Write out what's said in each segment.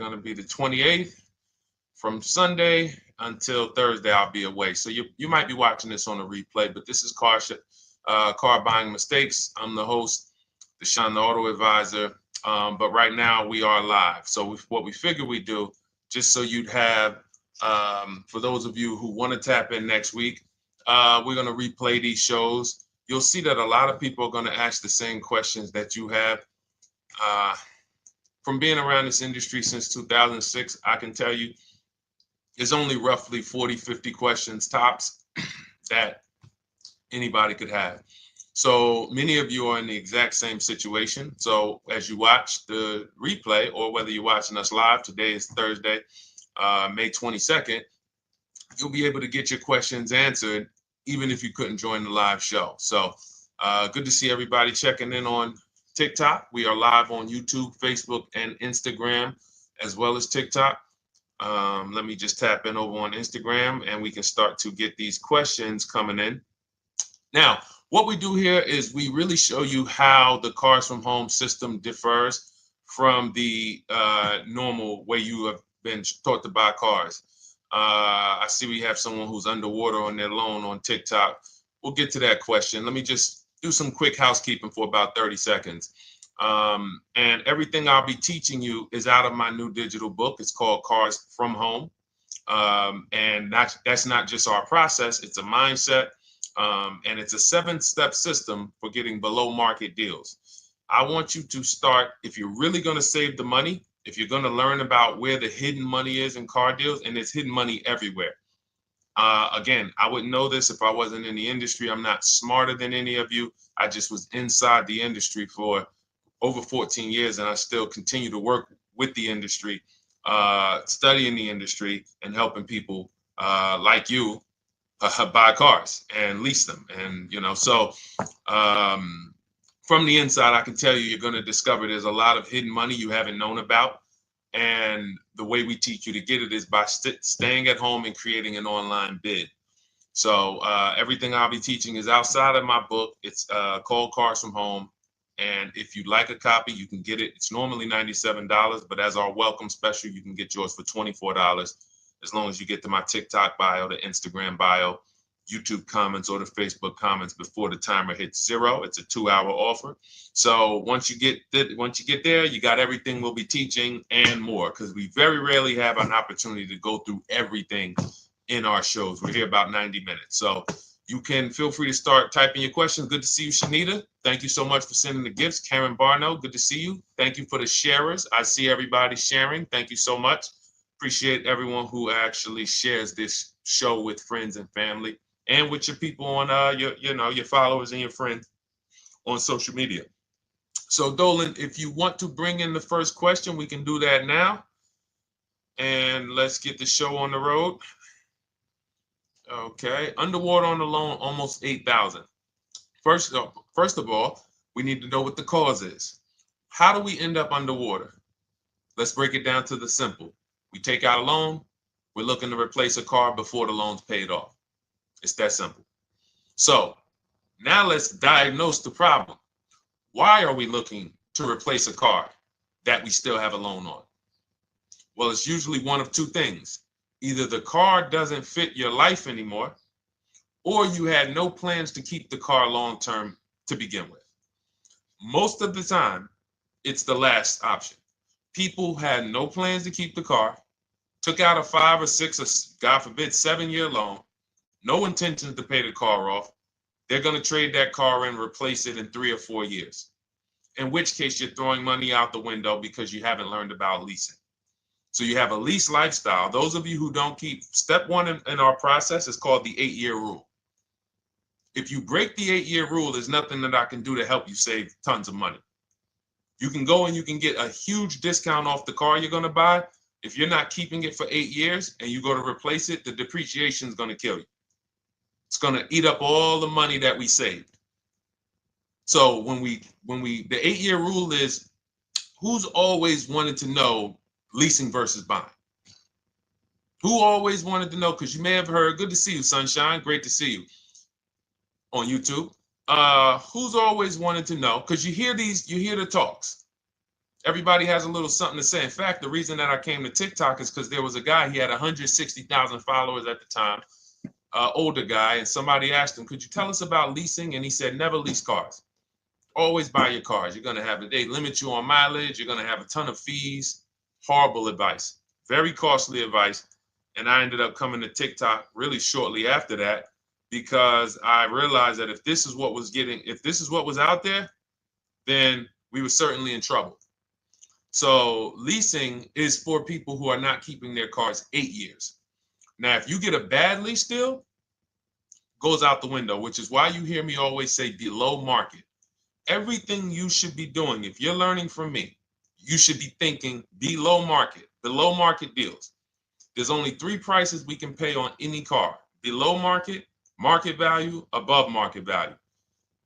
going to be the 28th. From Sunday until Thursday, I'll be away. So you might be watching this on a replay, but this is Car Buying Mistakes. I'm the host, Deshone the Auto Advisor. But right now we are live. So what we figured we'd do, just so you'd have, for those of you who want to tap in next week, we're going to replay these shows. You'll see that a lot of people are going to ask the same questions that you have. From being around this industry since 2006, I can tell you, there's only roughly 40, 50 questions tops that anybody could have. So many of you are in the exact same situation. So as you watch the replay, or whether you're watching us live, today is Thursday, May 22nd, you'll be able to get your questions answered, even if you couldn't join the live show. So good to see everybody checking in on TikTok. We are live on YouTube, Facebook, and Instagram, as well as TikTok. Let me just tap in over on Instagram and we can start to get these questions coming in. Now, what we do here is we really show you how the Cars from Home system differs from the normal way you have been taught to buy cars. I see we have someone who's underwater on their loan on TikTok. We'll get to that question. Let me just do some quick housekeeping for about 30 seconds. And everything I'll be teaching you is out of my new digital book. It's called Cars from Home. And that's not just our process, it's a mindset. And it's a 7-step system for getting below market deals. I want you to start, if you're really going to save the money, if you're going to learn about where the hidden money is in car deals, and there's hidden money everywhere. Again, I wouldn't know this if I wasn't in the industry. I'm not smarter than any of you. I just was inside the industry for over 14 years, and I still continue to work with the industry, studying the industry and helping people like you buy cars and lease them. And, so from the inside, I can tell you, you're going to discover there's a lot of hidden money you haven't known about. And the way we teach you to get it is by staying at home and creating an online bid. So everything I'll be teaching is outside of my book. It's called Cars from Home. And if you'd like a copy, you can get it. It's normally $97, but as our welcome special, you can get yours for $24, as long as you get to my TikTok bio, the Instagram bio, YouTube comments, or the Facebook comments before the timer hits 0. It's a 2-hour offer. So once you get there, you got everything we'll be teaching and more, because we very rarely have an opportunity to go through everything in our shows. We're here about 90 minutes. So you can feel free to start typing your questions. Good to see you, Shanita. Thank you so much for sending the gifts. Karen Barno, good to see you. Thank you for the sharers. I see everybody sharing. Thank you so much. Appreciate everyone who actually shares this show with friends and family, and with your people on your followers and your friends on social media. So Dolan, if you want to bring in the first question, we can do that now. And let's get the show on the road. Okay, underwater on the loan, almost 8,000. First of all, we need to know what the cause is. How do we end up underwater? Let's break it down to the simple. We take out a loan, we're looking to replace a car before the loan's paid off. It's that simple. So now let's diagnose the problem. Why are we looking to replace a car that we still have a loan on? Well, it's usually one of two things. Either the car doesn't fit your life anymore, or you had no plans to keep the car long-term to begin with. Most of the time, it's the last option. People had no plans to keep the car, took out a 5 or 6 or God forbid 7-year loan, no intentions to pay the car off. They're going to trade that car in, replace it in 3 or 4 years. In which case you're throwing money out the window because you haven't learned about leasing. So you have a lease lifestyle. Those of you who don't keep, step 1 in our process is called the 8-year rule. If you break the 8-year rule, there's nothing that I can do to help you save tons of money. You can go and you can get a huge discount off the car you're going to buy. If you're not keeping it for 8 years and you go to replace it, the depreciation is going to kill you. It's going to eat up all the money that we saved. So the 8-year rule is, who's always wanted to know leasing versus buying? Who always wanted to know? Because you may have heard, good to see you, Sunshine. Great to see you on YouTube. Who's always wanted to know? Because you hear the talks. Everybody has a little something to say. In fact, the reason that I came to TikTok is because there was a guy, he had 160,000 followers at the time, older guy, and somebody asked him, could you tell us about leasing? And he said, never lease cars. Always buy your cars. You're going to have they limit you on mileage. You're going to have a ton of fees. Horrible advice. Very costly advice. And I ended up coming to TikTok really shortly after that because I realized that if this is what was out there, then we were certainly in trouble. So leasing is for people who are not keeping their cars 8 years. Now, if you get a bad lease deal, goes out the window, which is why you hear me always say below market. Everything you should be doing, if you're learning from me, you should be thinking below market deals. There's only 3 prices we can pay on any car: below market, market value, above market value.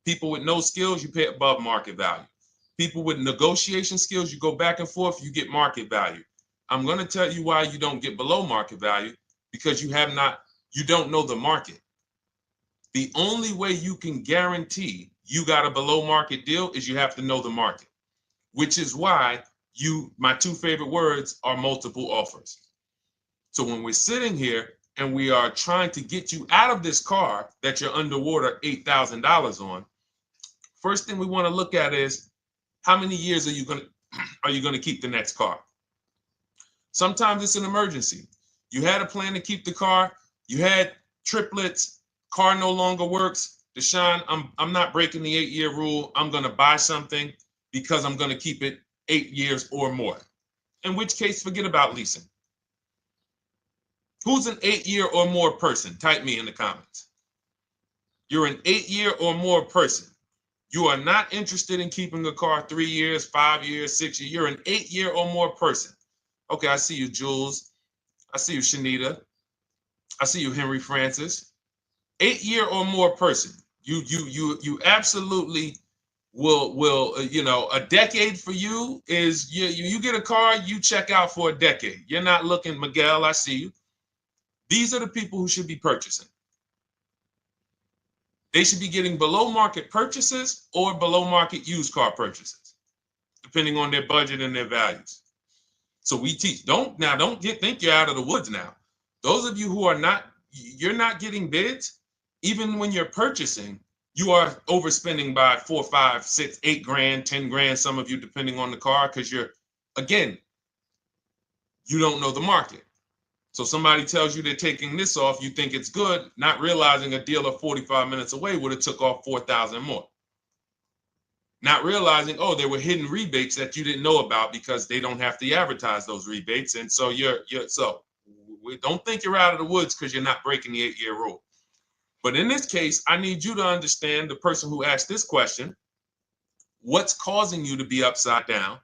People with no skills, you pay above market value. People with negotiation skills, you go back and forth, you get market value. I'm going to tell you why you don't get below market value, because you don't know the market. The only way you can guarantee you got a below market deal is you have to know the market, which is why my 2 favorite words are multiple offers. So when we're sitting here and we are trying to get you out of this car that you're underwater $8,000 on, first thing we want to look at is how many years are you going to keep the next car? Sometimes it's an emergency. You had a plan to keep the car, you had triplets, car no longer works. Deshone, I'm not breaking the 8-year rule. I'm going to buy something because I'm going to keep it 8 years or more. In which case, forget about leasing. Who's an 8-year or more person? Type me in the comments. You're an 8-year or more person. You are not interested in keeping a car 3 years, 5 years, 6 years. You're an 8-year or more person. Okay, I see you, Jules. I see you, Shanita. I see you, Henry Francis. 8-year or more person. You absolutely will a decade for you is you get a car, you check out for a decade. You're not looking, Miguel, I see you. These are the people who should be purchasing. They should be getting below market purchases or below market used car purchases, depending on their budget and their values. So we teach, think you're out of the woods now. Those of you who you're not getting bids, even when you're purchasing, you are overspending by 4, 5, 6, 8 grand, 10 grand, some of you, depending on the car, because you don't know the market. So somebody tells you they're taking this off, you think it's good, not realizing a dealer 45 minutes away would have took off 4,000 more. Not realizing, there were hidden rebates that you didn't know about because they don't have to advertise those rebates. And so we don't think you're out of the woods because you're not breaking the 8-year rule. But in this case, I need you to understand, the person who asked this question, what's causing you to be upside down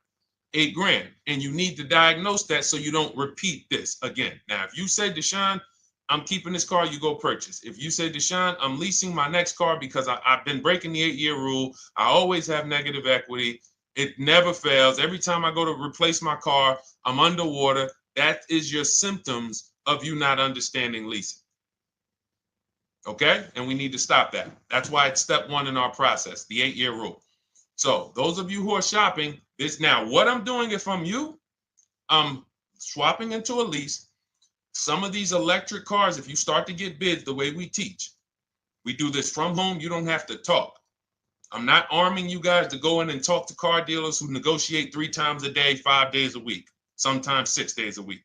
8 grand? And you need to diagnose that so you don't repeat this again. Now, if you say, Deshone, I'm keeping this car, you go purchase. If you say, Deshone, I'm leasing my next car because I've been breaking the 8-year rule, I always have negative equity, it never fails. Every time I go to replace my car, I'm underwater. That is your symptoms of you not understanding leasing. Okay? And we need to stop that. That's why it's step 1 in our process, the 8-year rule. So those of you who are shopping this now, what I'm doing, if I'm you, I'm swapping into a lease. Some of these electric cars, if you start to get bids the way we teach, we do this from home, you don't have to talk. I'm not arming you guys to go in and talk to car dealers who negotiate 3 times a day, 5 days a week, sometimes 6 days a week.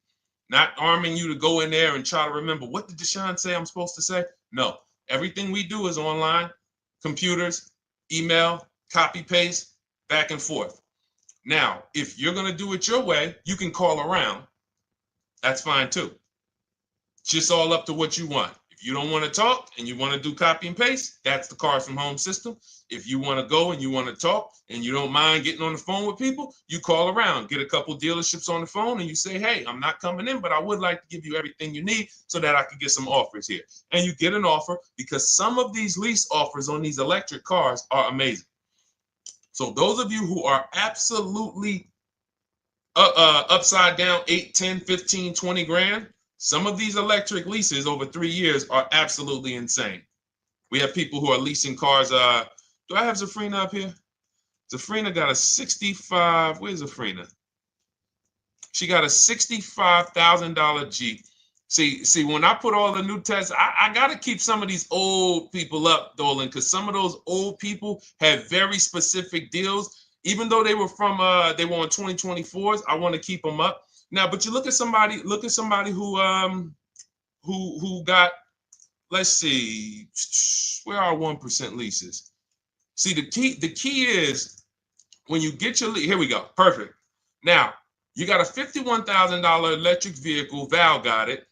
Not arming you to go in there and try to remember, what did Deshone say I'm supposed to say? No, everything we do is online, computers, email, copy, paste, back and forth. Now, if you're going to do it your way, you can call around. That's fine too. It's just all up to what you want. If you don't want to talk and you want to do copy and paste, that's the Cars from Home system. If you want to go and you want to talk and you don't mind getting on the phone with people, you call around, get a couple dealerships on the phone, and you say, hey, I'm not coming in, but I would like to give you everything you need so that I can get some offers here. And you get an offer, because some of these lease offers on these electric cars are amazing. So those of you who are absolutely upside down 8, 10, 15, 20 grand, some of these electric leases over 3 years are absolutely insane. We have people who are leasing cars. Do I have Zafrina up here? Zafrina got a 65. Where's Zafrina? She got a $65,000 Jeep. See, when I put all the new tests, I got to keep some of these old people up, Dolan, because some of those old people have very specific deals. Even though they were on 2024s, I want to keep them up. Now, but you look at somebody who got, let's see, where are 1% leases? See, the key is when you get your lease, here we go, perfect. Now, you got a $51,000 electric vehicle, Val got it.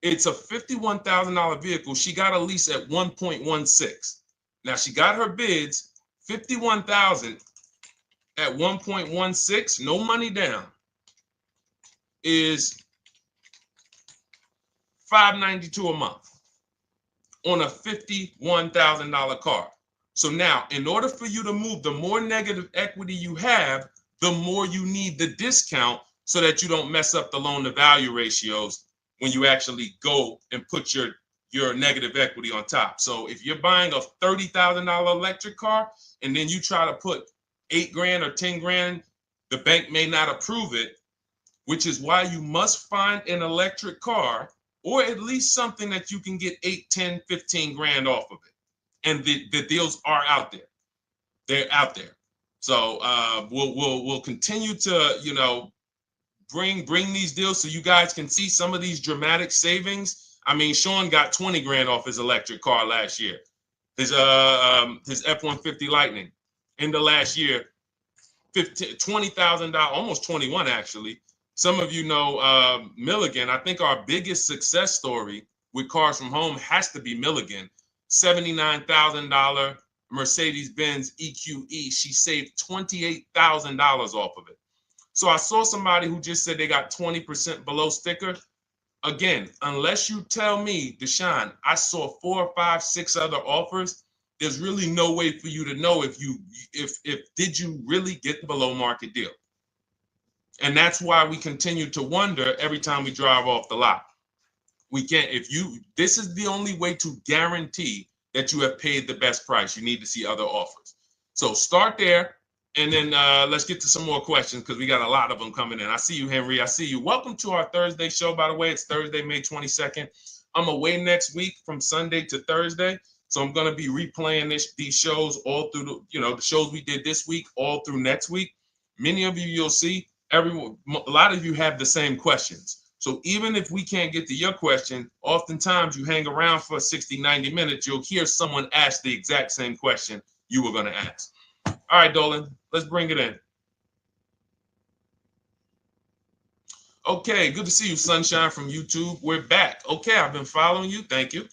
It's a $51,000 vehicle. She got a lease at 1.16. Now she got her bids, 51,000 at 1.16, no money down, is $592 a month on a $51,000 car. So now, in order for you to move, the more negative equity you have, the more you need the discount so that you don't mess up the loan to value ratios when you actually go and put your negative equity on top. So if you're buying a $30,000 electric car and then you try to put $8,000 or $10,000, the bank may not approve it, which is why you must find an electric car or at least something that you can get 8, 10, 15 grand off of it. And the deals are out there. They're out there. So we'll continue to, bring these deals so you guys can see some of these dramatic savings. I mean, Sean got 20 grand off his electric car last year. His F-150 Lightning in the last year, $20,000, almost 21 actually. Some of you know Milligan. I think our biggest success story with Cars from Home has to be Milligan. $79,000 Mercedes-Benz EQE. She saved $28,000 off of it. So I saw somebody who just said they got 20% below sticker. Again, unless you tell me, Deshone, I saw 4, 5, 6 other offers, there's really no way for you to know if did you really get the below market deal. And that's why we continue to wonder every time we drive off the lot. We can't, this is the only way to guarantee that you have paid the best price. You need to see other offers. So start there. And then let's get to some more questions because we got a lot of them coming in. I see you, Henry. I see you. Welcome to our Thursday show, by the way. It's Thursday, May 22nd. I'm away next week from Sunday to Thursday. So I'm going to be replaying these shows all through, the shows we did this week, all through next week. Many of you, you'll see, a lot of you have the same questions. So even if we can't get to your question, oftentimes you hang around for 60, 90 minutes, you'll hear someone ask the exact same question you were going to ask. All right, Dolan, let's bring it in. Okay, good to see you, Sunshine from YouTube. We're back. Okay, I've been following you. Thank you.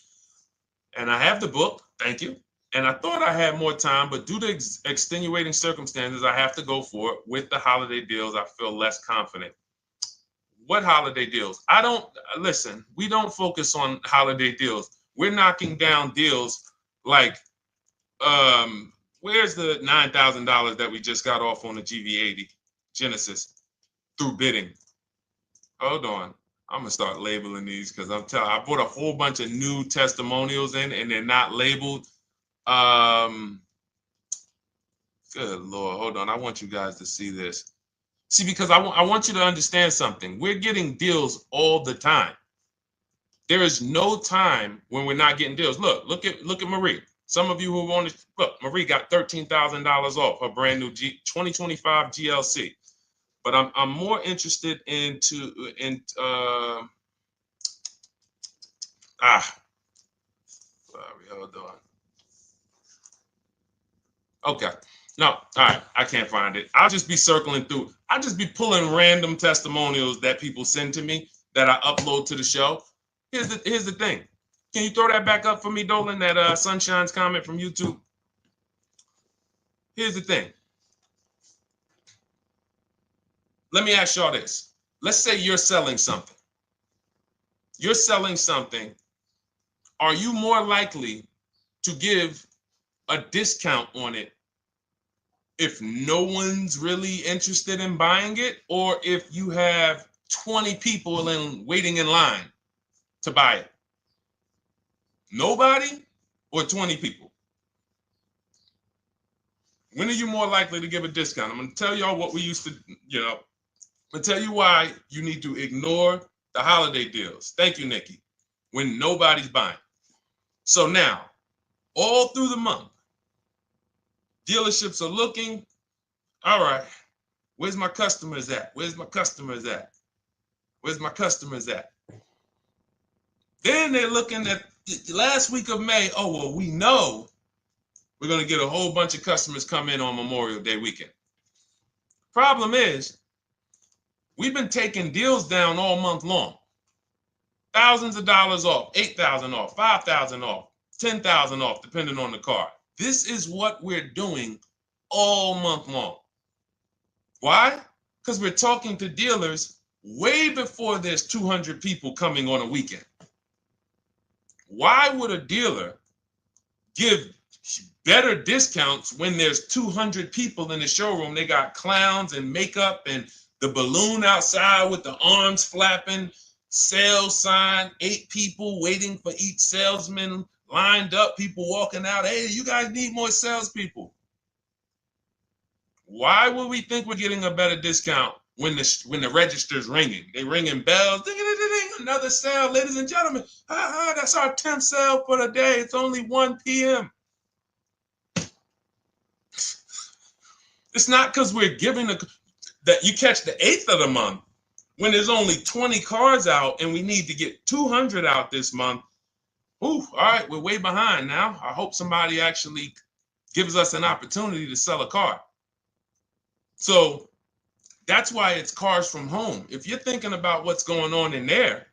And I have the book. Thank you. And I thought I had more time, but due to extenuating circumstances, I have to go for it. With the holiday deals, I feel less confident. What holiday deals? Listen, we don't focus on holiday deals. We're knocking down deals like, where's the $9,000 that we just got off on the GV80 Genesis through bidding? Hold on. I'm going to start labeling these because I bought a whole bunch of new testimonials in and they're not labeled. Good Lord. Hold on. I want you guys to see this. See, because I want you to understand something. We're getting deals all the time. There is no time when we're not getting deals. Look at Marie. Some of you who want to look, Marie got $13,000 off her brand new 2025 GLC. But I'm more interested sorry, hold on. Okay. No, all right, I can't find it. I'll just be circling through. I'll just be pulling random testimonials that people send to me that I upload to the show. Here's the thing. Can you throw that back up for me, Dolan, that Sunshine's comment from YouTube? Here's the thing. Let me ask y'all this. Let's say you're selling something. You're selling something. Are you more likely to give a discount on it if no one's really interested in buying it, or if you have 20 people waiting in line to buy it? Nobody or 20 people? When are you more likely to give a discount? I'm going to tell y'all what we used to, I'm going to tell you why you need to ignore the holiday deals. Thank you, Nikki. When nobody's buying. So now, all through the month, dealerships are looking, all right, where's my customers at? Where's my customers at? Where's my customers at? Then they're looking at the last week of May. Oh, well, we know we're going to get a whole bunch of customers come in on Memorial Day weekend. Problem is, we've been taking deals down all month long. Thousands of dollars off, 8,000 off, 5,000 off, 10,000 off, depending on the car. This is what we're doing all month long. Why? Because we're talking to dealers way before there's 200 people coming on a weekend. Why would a dealer give better discounts when there's 200 people in the showroom? They got clowns and makeup and the balloon outside with the arms flapping, sales sign, 8 people waiting for each salesman lined up, people walking out. Hey, you guys need more salespeople. Why would we think we're getting a better discount when the register's ringing? They ringing bells, ding, ding, ding, ding, another sale, ladies and gentlemen. That's our 10th sale for the day. It's only 1 p.m. It's not because we're giving that you catch the 8th of the month when there's only 20 cars out and we need to get 200 out this month. Ooh, all right, we're way behind now. I hope somebody actually gives us an opportunity to sell a car. So that's why it's cars from home. If you're thinking about what's going on in there,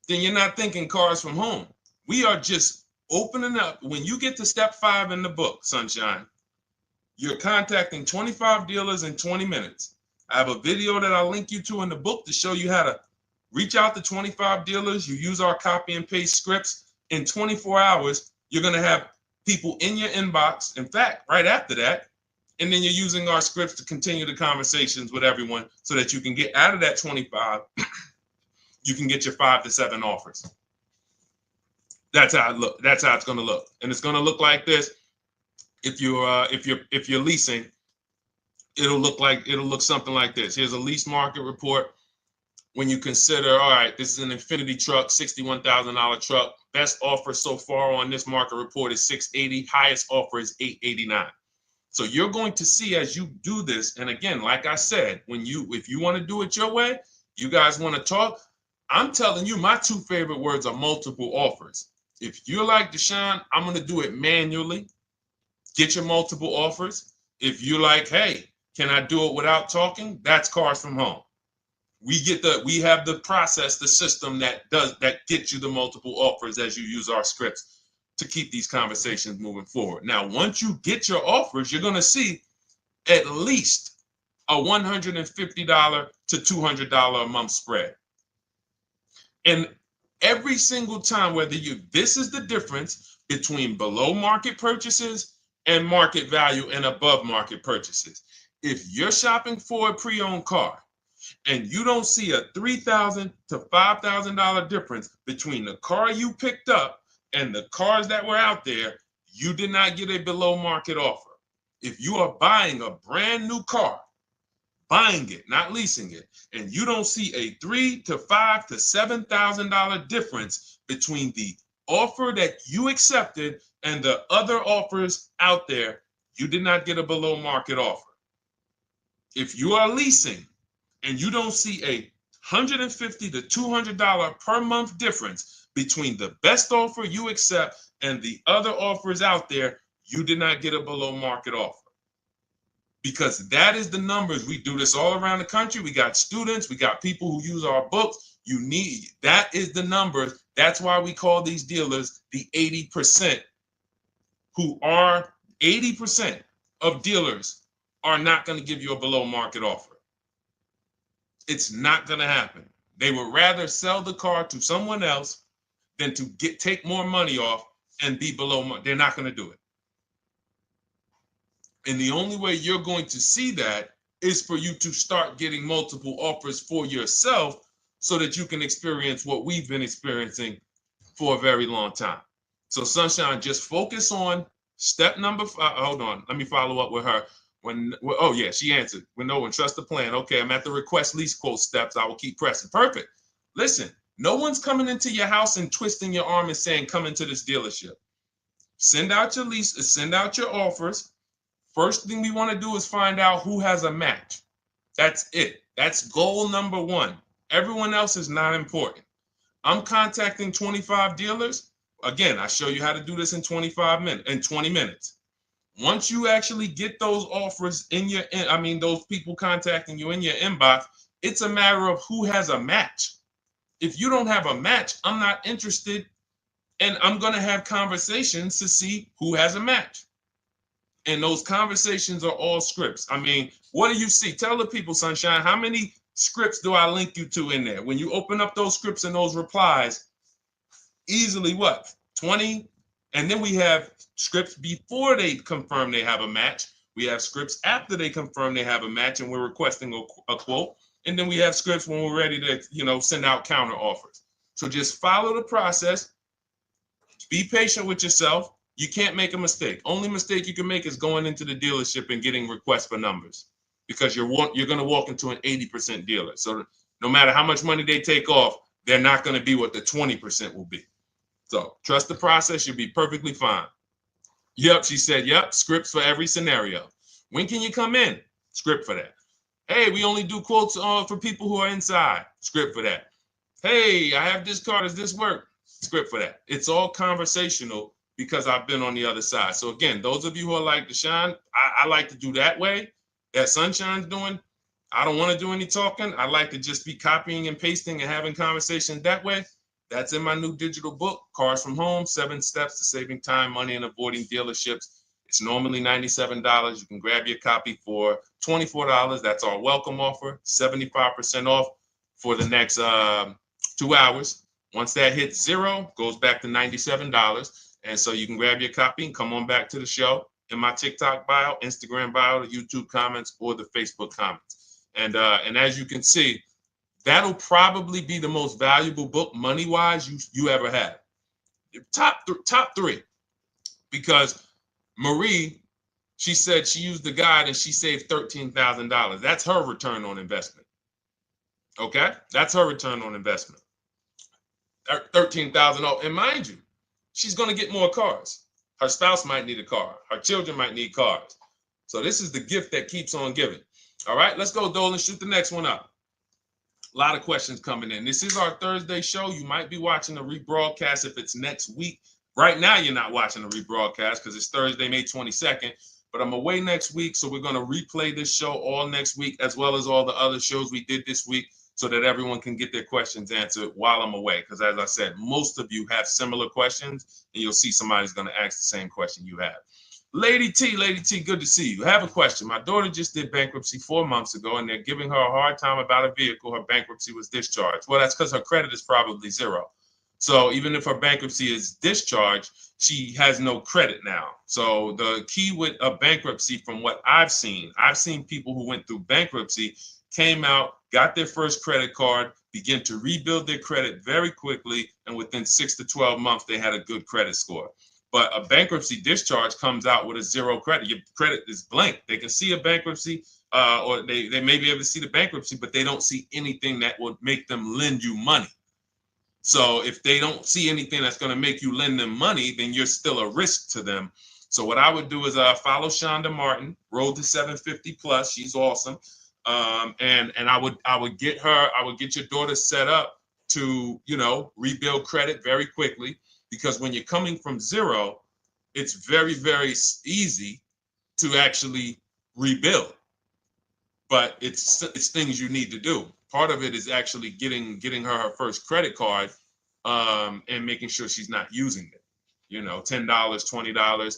then you're not thinking cars from home. We are just opening up. When you get to step 5 in the book, Sunshine, you're contacting 25 dealers in 20 minutes. I have a video that I'll link you to in the book to show you how to reach out to 25 dealers. You use our copy and paste scripts. In 24 hours, you're going to have people in your inbox. In fact, right after that, and then you're using our scripts to continue the conversations with everyone so that you can get out of that 25, you can get your 5 to 7 offers. That's how it look. That's how it's going to look. And it's going to look like this. If you're leasing, it'll look something like this. Here's a lease market report. When you consider, all right, this is an Infinity truck, $61,000 truck. Best offer so far on this market report is $680. Highest offer is $889. So you're going to see as you do this, and again, like I said, if you want to do it your way, you guys want to talk, I'm telling you, my 2 favorite words are multiple offers. If you're like Deshone, I'm going to do it manually. Get your multiple offers. If you're like, hey, can I do it without talking? That's cars from home. We have the process, the system that gets you the multiple offers as you use our scripts to keep these conversations moving forward. Now, once you get your offers, you're going to see at least a $150 to $200 a month spread. And every single time, this is the difference between below market purchases and market value and above market purchases. If you're shopping for a pre-owned car and you don't see a $3,000 to $5,000 difference between the car you picked up and the cars that were out there, you did not get a below market offer. If you are buying a brand new car, buying it, not leasing it, and you don't see a $3,000 to $5,000 to $7,000 difference between the offer that you accepted and the other offers out there, you did not get a below market offer. If you are leasing and you don't see a $150 to $200 per month difference between the best offer you accept and the other offers out there, you did not get a below market offer. Because that is the numbers. We do this all around the country. We got students, we got people who use our books. That is the numbers. That's why we call these dealers the 80%, who are 80% of dealers are not going to give you a below market offer. It's not going to happen. They would rather sell the car to someone else than to take more money off and be below market. They're not going to do it. And the only way you're going to see that is for you to start getting multiple offers for yourself so that you can experience what we've been experiencing for a very long time. So Sunshine, just focus on Step number 5. Hold on. Let me follow up with her. Oh yeah, she answered. When trust the plan. Okay, I'm at the request lease quote steps. I will keep pressing. Perfect. Listen, no one's coming into your house and twisting your arm and saying, come into this dealership. Send out your lease, send out your offers. First thing we want to do is find out who has a match. That's it. That's goal number 1. Everyone else is not important. I'm contacting 25 dealers. Again, I show you how to do this in 20 minutes. Once you actually get those offers those people contacting you in your inbox, it's a matter of who has a match. If you don't have a match, I'm not interested, and I'm going to have conversations to see who has a match. And those conversations are all scripts. I mean, what do you see? Tell the people, Sunshine, how many scripts do I link you to in there? When you open up those scripts and those replies, easily what? 20? And then we have scripts before they confirm they have a match. We have scripts after they confirm they have a match and we're requesting a quote. And then we have scripts when we're ready to, send out counter offers. So just follow the process. Be patient with yourself. You can't make a mistake. Only mistake you can make is going into the dealership and getting requests for numbers, because you're going to walk into an 80% dealer. So no matter how much money they take off, they're not going to be what the 20% will be. So trust the process. You'll be perfectly fine. Yep, she said, yep, scripts for every scenario. When can you come in? Script for that. Hey, we only do quotes for people who are inside. Script for that. Hey, I have this car. Does this work? Script for that. It's all conversational because I've been on the other side. So again, those of you who are like Deshone, I like to do that way, that Sunshine's doing. I don't want to do any talking. I like to just be copying and pasting and having conversations that way. That's in my new digital book, Cars from Home, 7 Steps to Saving Time, Money, and Avoiding Dealerships. It's normally $97. You can grab your copy for $24. That's our welcome offer, 75% off for the next 2 hours. Once that hits 0, goes back to $97. And so you can grab your copy and come on back to the show in my TikTok bio, Instagram bio, the YouTube comments, or the Facebook comments. And as you can see, that'll probably be the most valuable book money-wise you ever had. Top 3. Because Marie, she said she used the guide and she saved $13,000. That's her return on investment. Okay? That's her return on investment. $13,000. And mind you, she's going to get more cars. Her spouse might need a car. Her children might need cars. So this is the gift that keeps on giving. All right, let's go, Dolan. Shoot the next one up. A lot of questions coming in. This is our Thursday show. You might be watching the rebroadcast if it's next week. Right now, you're not watching the rebroadcast because it's Thursday, May 22nd. But I'm away next week, so we're going to replay this show all next week, as well as all the other shows we did this week, so that everyone can get their questions answered while I'm away. Because as I said, most of you have similar questions, and you'll see somebody's going to ask the same question you have. Lady T, good to see you. I have a question. My daughter just did bankruptcy 4 months ago, and they're giving her a hard time about a vehicle. Her bankruptcy was discharged. Well, that's because her credit is probably 0. So even if her bankruptcy is discharged, she has no credit now. So the key with a bankruptcy, from what I've seen people who went through bankruptcy, came out, got their first credit card, began to rebuild their credit very quickly, and within 6 to 12 months, they had a good credit score. But a bankruptcy discharge comes out with a 0 credit. Your credit is blank. They can see a bankruptcy, or they may be able to see the bankruptcy, but they don't see anything that would make them lend you money. So if they don't see anything that's going to make you lend them money, then you're still a risk to them. So what I would do is follow Shonda Martin, Road to 750 Plus. She's awesome. And I would get your daughter set up to, rebuild credit very quickly, because when you're coming from 0, it's very, very easy to actually rebuild. But it's things you need to do. Part of it is actually getting her first credit card, and making sure she's not using it. $10, $20.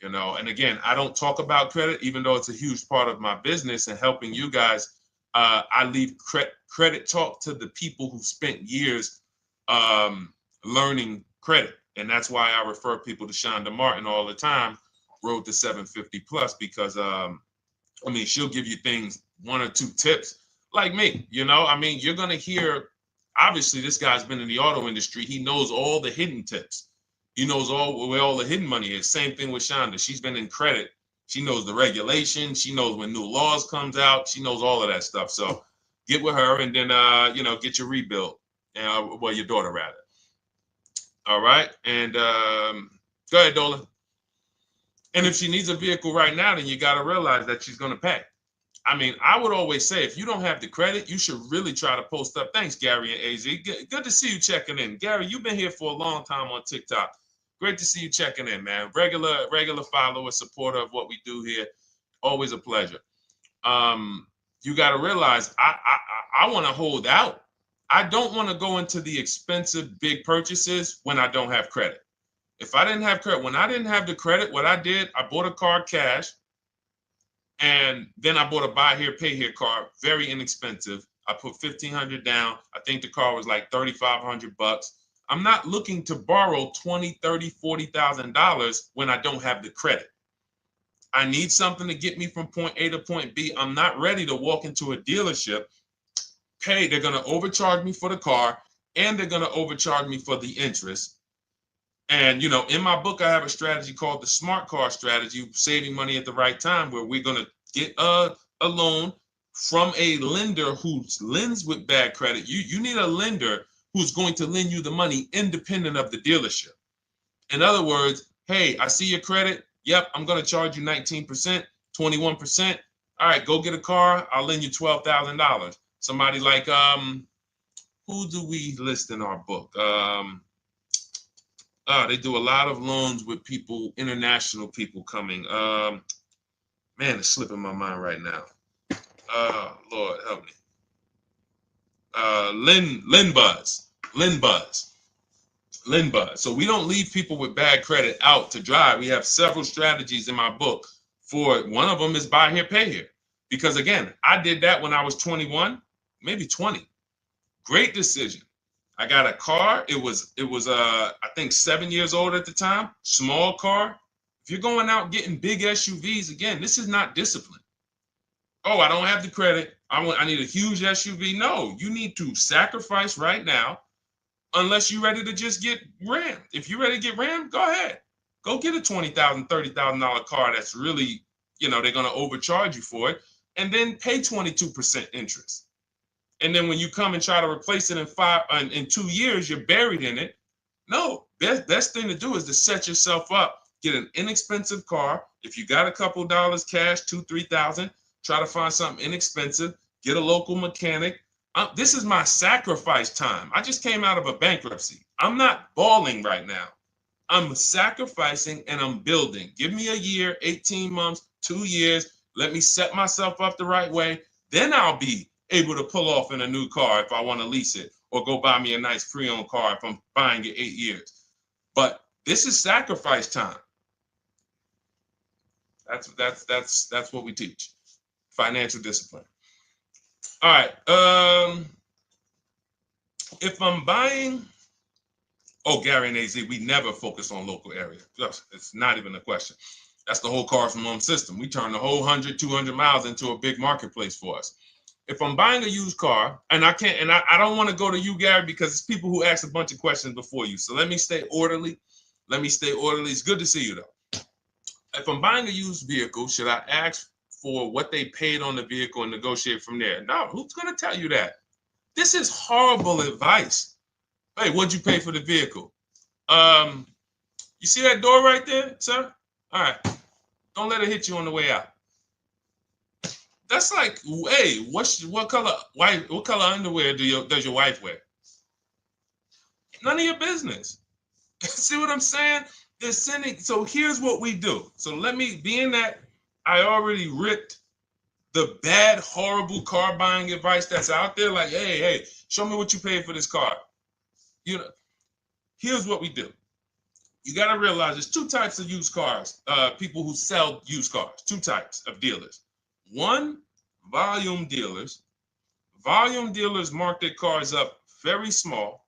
And again, I don't talk about credit, even though it's a huge part of my business and helping you guys. I leave credit talk to the people who spent years learning credit. And that's why I refer people to Shonda Martin all the time, Road to 750 Plus, because she'll give you things, 1 or 2 tips, like me. You're going to hear, obviously, this guy's been in the auto industry. He knows all the hidden tips, He knows where all the hidden money is. Same thing with Shonda. She's been in credit. She knows the regulation. She knows when new laws comes out. She knows all of that stuff. So get with her and then, get your rebuild. Well, your daughter rather. All right. And go ahead, Dolan. And if she needs a vehicle right now, then you got to realize that she's going to pay. I mean, I would always say if you don't have the credit, you should really try to post up. Thanks, Gary and AZ. Good to see you checking in. Gary, you've been here for a long time on TikTok. Great to see you checking in, man. Regular follower, supporter of what we do here. Always a pleasure. You got to realize I want to hold out. I don't want to go into the expensive big purchases when I don't have credit. If I didn't have credit, when I didn't have the credit, what I did, I bought a car cash, and then I bought a buy here, pay here card, very inexpensive. I put $1,500 down. I think the car was like $3,500. I'm not looking to borrow $20,000, $30,000, $40,000 when I don't have the credit. I need something to get me from point A to point B. I'm not ready to walk into a dealership, pay. They're going to overcharge me for the car, and they're going to overcharge me for the interest. And, in my book, I have a strategy called the smart car strategy, saving money at the right time, where we're going to get a loan from a lender who lends with bad credit. You need a lender who's going to lend you the money independent of the dealership. In other words, hey, I see your credit. Yep, I'm going to charge you 19%, 21%. All right, go get a car. I'll lend you $12,000. Somebody like, who do we list in our book? They do a lot of loans with people, international people coming. Man, it's slipping my mind right now. Lord help me. Linbuzz. So we don't leave people with bad credit out to dry. We have several strategies in my book for it. One of them is buy here, pay here. Because again, I did that when I was 21, maybe 20. Great decision. I got a car. It was I think 7 years old at the time. Small car. If you're going out getting big SUVs, again, this is not discipline. Oh, I don't have the credit. I need a huge SUV. No, you need to sacrifice right now, unless you're ready to just get rammed. If you're ready to get rammed, go ahead. Go get a $20,000, $30,000 car that's really, they're going to overcharge you for it, and then pay 22% interest. And then when you come and try to replace it in 2 years, you're buried in it. No, best thing to do is to set yourself up. Get an inexpensive car. If you got a couple dollars cash, $2,000, $3,000, try to find something inexpensive. Get a local mechanic. This is my sacrifice time. I just came out of a bankruptcy. I'm not balling right now. I'm sacrificing and I'm building. Give me a year, 18 months, 2 years. Let me set myself up the right way. Then I'll be able to pull off in a new car if I want to lease it, or go buy me a nice pre-owned car if I'm buying it 8 years. But this is sacrifice time. That's what we teach. Financial discipline. All right. If I'm buying, Gary and AZ, we never focus on local area. It's not even a question. That's the whole car from home system. We turn the whole 100, 200 miles into a big marketplace for us. If I'm buying a used car, and I can't, and I don't want to go to you, Gary, because it's people who ask a bunch of questions before you. So let me stay orderly. It's good to see you, though. If I'm buying a used vehicle, should I ask for what they paid on the vehicle and negotiate from there? No, who's going to tell you that? This is horrible advice. Hey, what'd you pay for the vehicle? You see that door right there, sir? All right. Don't let it hit you on the way out. That's like, hey, what color underwear does your wife wear? None of your business. See what I'm saying? They're sending. So here's what we do. So being that I already ripped the bad, horrible car buying advice that's out there, like, hey, show me what you paid for this car. Here's what we do. You got to realize there's two types of used cars, people who sell used cars, two types of dealers. One, volume dealers. Volume dealers mark their cars up very small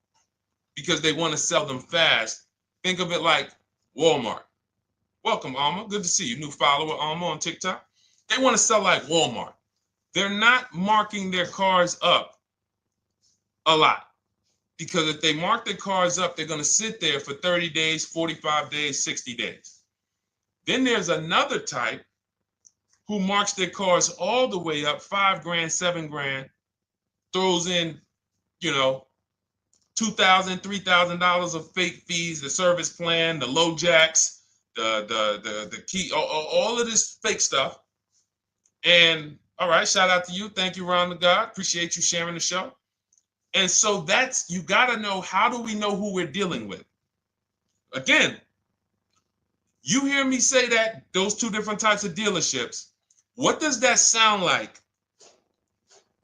because they want to sell them fast. Think of it like Walmart. Welcome, Alma. Good to see you. New follower, Alma, on TikTok. They want to sell like Walmart. They're not marking their cars up a lot. Because if they mark their cars up, they're going to sit there for 30 days, 45 days, 60 days. Then there's another type who marks their cars all the way up, 5 grand, 7 grand, throws in, you know, $2,000, $3,000 of fake fees, the service plan, the low jacks, the key, all of this fake stuff. And all right, shout out to you. Thank you, Ron the God. Appreciate you sharing the show. And so that's, you got to know, how do we know who we're dealing with? Again, you hear me say that, those two different types of dealerships. What does that sound like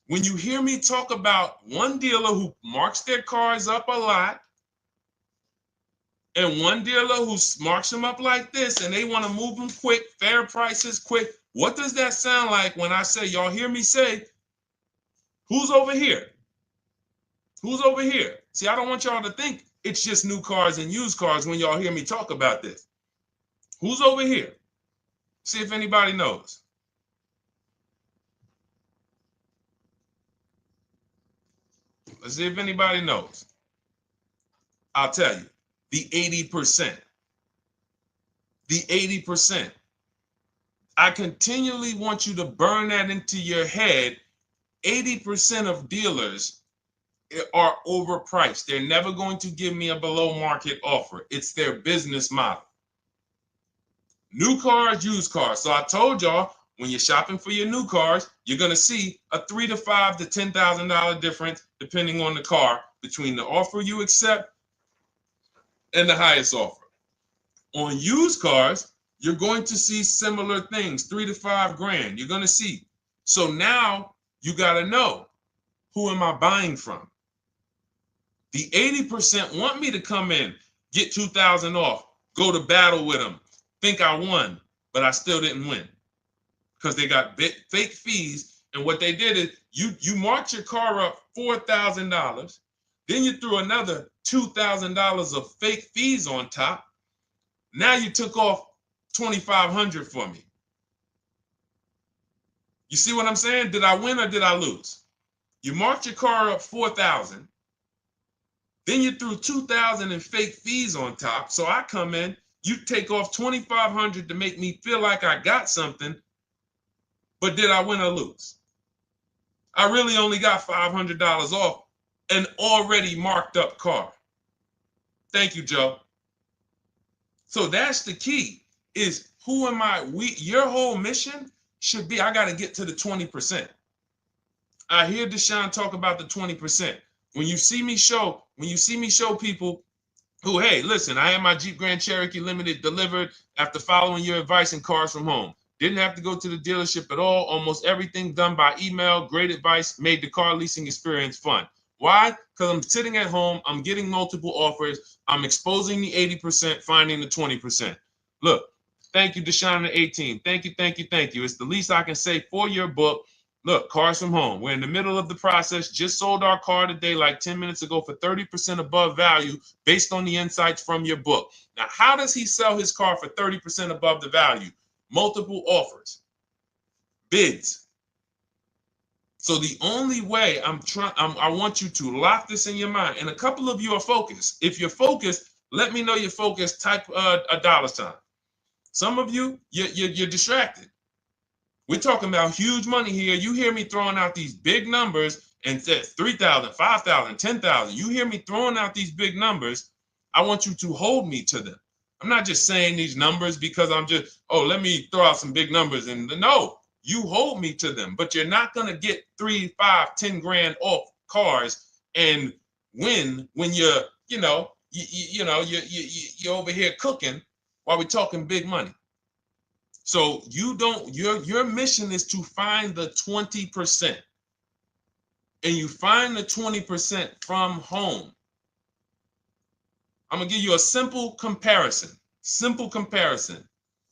when you hear me talk about one dealer who marks their cars up a lot and one dealer who marks them up like this and they want to move them quick, fair prices, quick? What does that sound like when I say, y'all hear me say, who's over here? Who's over here? See, I don't want y'all to think it's just new cars and used cars when y'all hear me talk about this. Who's over here? See if anybody knows. Let's see if anybody knows. I'll tell you, the 80%. The 80%. I continually want you to burn that into your head. 80% of dealers are overpriced. They're never going to give me a below market offer. It's their business model. New cars, used cars. So I told y'all, when you're shopping for your new cars, you're going to see a $3,000 to $5,000 to $10,000 difference, depending on the car, between the offer you accept and the highest offer. On used cars, you're going to see similar things, 3 to 5 grand. You're going to see. So now you got to know, who am I buying from? The 80% want me to come in, get 2,000 off, go to battle with them, think I won, but I still didn't win because they got fake fees. And what they did is you marked your car up $4,000, then you threw another $2,000 of fake fees on top. Now you took off $2,500 for me. You see what I'm saying? Did I win or did I lose? You marked your car up $4,000. Then you threw $2,000 in fake fees on top. So I come in, you take off $2,500 to make me feel like I got something. But did I win or lose? I really only got $500 off an already marked up car. Thank you, Joe. So that's the key, is who am I? Your whole mission should be, I got to get to the 20%. I hear Deshone talk about the 20%. When you see me show people who, hey, listen, I had my Jeep Grand Cherokee Limited delivered after following your advice and cars from home. Didn't have to go to the dealership at all. Almost everything done by email. Great advice. Made the car leasing experience fun. Why? Because I'm sitting at home. I'm getting multiple offers. I'm exposing the 80%, finding the 20%. Look, thank you, Deshone the 18. Thank you, thank you, thank you. It's the least I can say for your book. Look, cars from home. We're in the middle of the process. Just sold our car today, like 10 minutes ago, for 30% above value based on the insights from your book. Now, how does he sell his car for 30% above the value? Multiple offers, bids. So the only way I want you to lock this in your mind. And a couple of you are focused. If you're focused, let me know you're focused. Type a $sign. Some of you, you're distracted. We're talking about huge money here. You hear me throwing out these big numbers and said 3,000, 5,000, 10,000. You hear me throwing out these big numbers. I want you to hold me to them. I'm not just saying these numbers because I'm just, let me throw out some big numbers. And no, you hold me to them, but you're not going to get 3, 5, 10 grand off cars and win when you're over here cooking while we're talking big money. So your mission is to find the 20%. And you find the 20% from home. I'm going to give you a simple comparison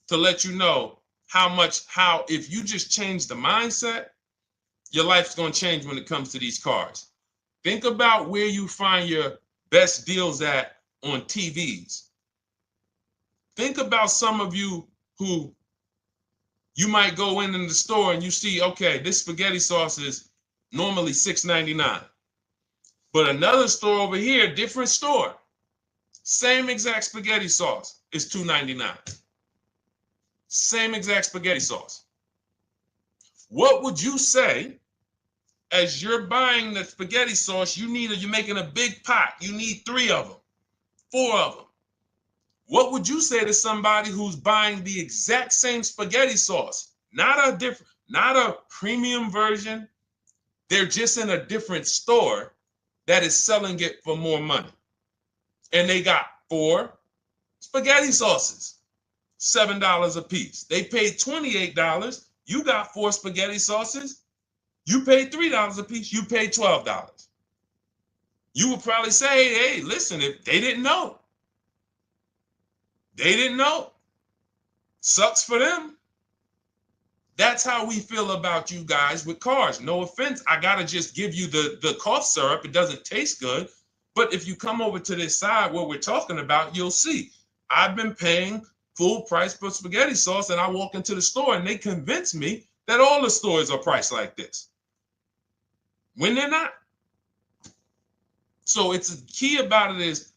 to let you know how if you just change the mindset, your life's going to change when it comes to these cars. Think about where you find your best deals at on TVs. Think about some of you who you might go in the store and you see, okay, this spaghetti sauce is normally $6.99. But another store over here, different store, same exact spaghetti sauce is $2.99. Same exact spaghetti sauce. What would you say as you're buying the spaghetti sauce? You're making a big pot. You need 3 of them, 4 of them. What would you say to somebody who's buying the exact same spaghetti sauce? Not a premium version. They're just in a different store that is selling it for more money. And they got 4 spaghetti sauces, $7 a piece. They paid $28. You got 4 spaghetti sauces. You paid $3 a piece. You paid $12. You would probably say, hey, listen, if they didn't know. They didn't know. Sucks for them. That's how we feel about you guys with cars. No offense. I got to just give you the cough syrup. It doesn't taste good. But if you come over to this side where we're talking about, you'll see. I've been paying full price for spaghetti sauce, and I walk into the store and they convince me that all the stores are priced like this, when they're not. So it's the key about it is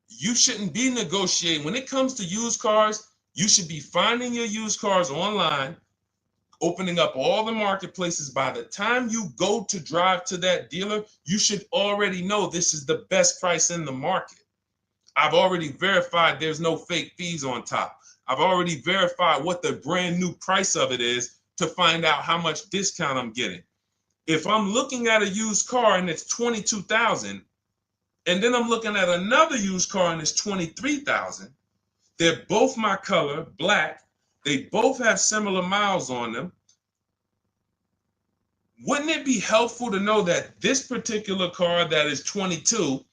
you shouldn't be negotiating. When it comes to used cars, you should be finding your used cars online, opening up all the marketplaces. By the time you go to drive to that dealer, you should already know this is the best price in the market. I've already verified there's no fake fees on top. I've already verified what the brand new price of it is to find out how much discount I'm getting. If I'm looking at a used car and it's $22,000, and then I'm looking at another used car and it's $23,000, they're both my color, black. They both have similar miles on them. Wouldn't it be helpful to know that this particular car that is 22,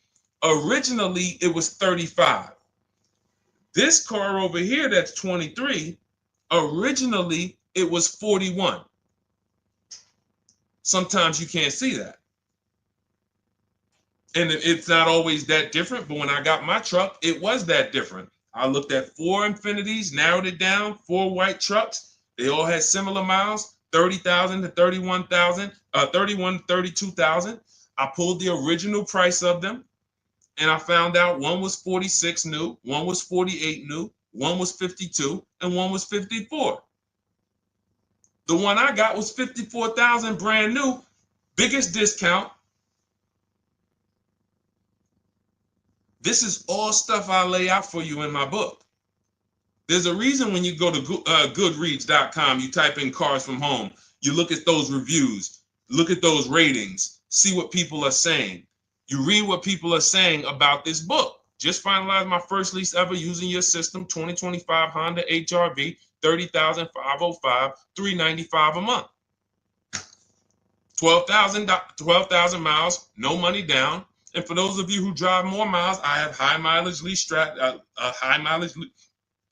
originally it was 35. This car over here that's 23, originally it was 41. Sometimes you can't see that. And it's not always that different, but when I got my truck, it was that different. I looked at 4 Infinities, narrowed it down, 4 white trucks. They all had similar miles, 30,000 to 31,000, 31 to 32,000. I pulled the original price of them, and I found out one was 46 new, one was 48 new, one was 52, and one was 54. The one I got was 54,000 brand new, biggest discount. This is all stuff I lay out for you in my book. There's a reason when you go to Goodreads.com, you type in cars from home, you look at those reviews, look at those ratings, see what people are saying. You read what people are saying about this book. Just finalized my first lease ever using your system, 2025 Honda HR-V, 30,505, $395 a month. 12,000 miles, no money down. And for those of you who drive more miles, I have high mileage lease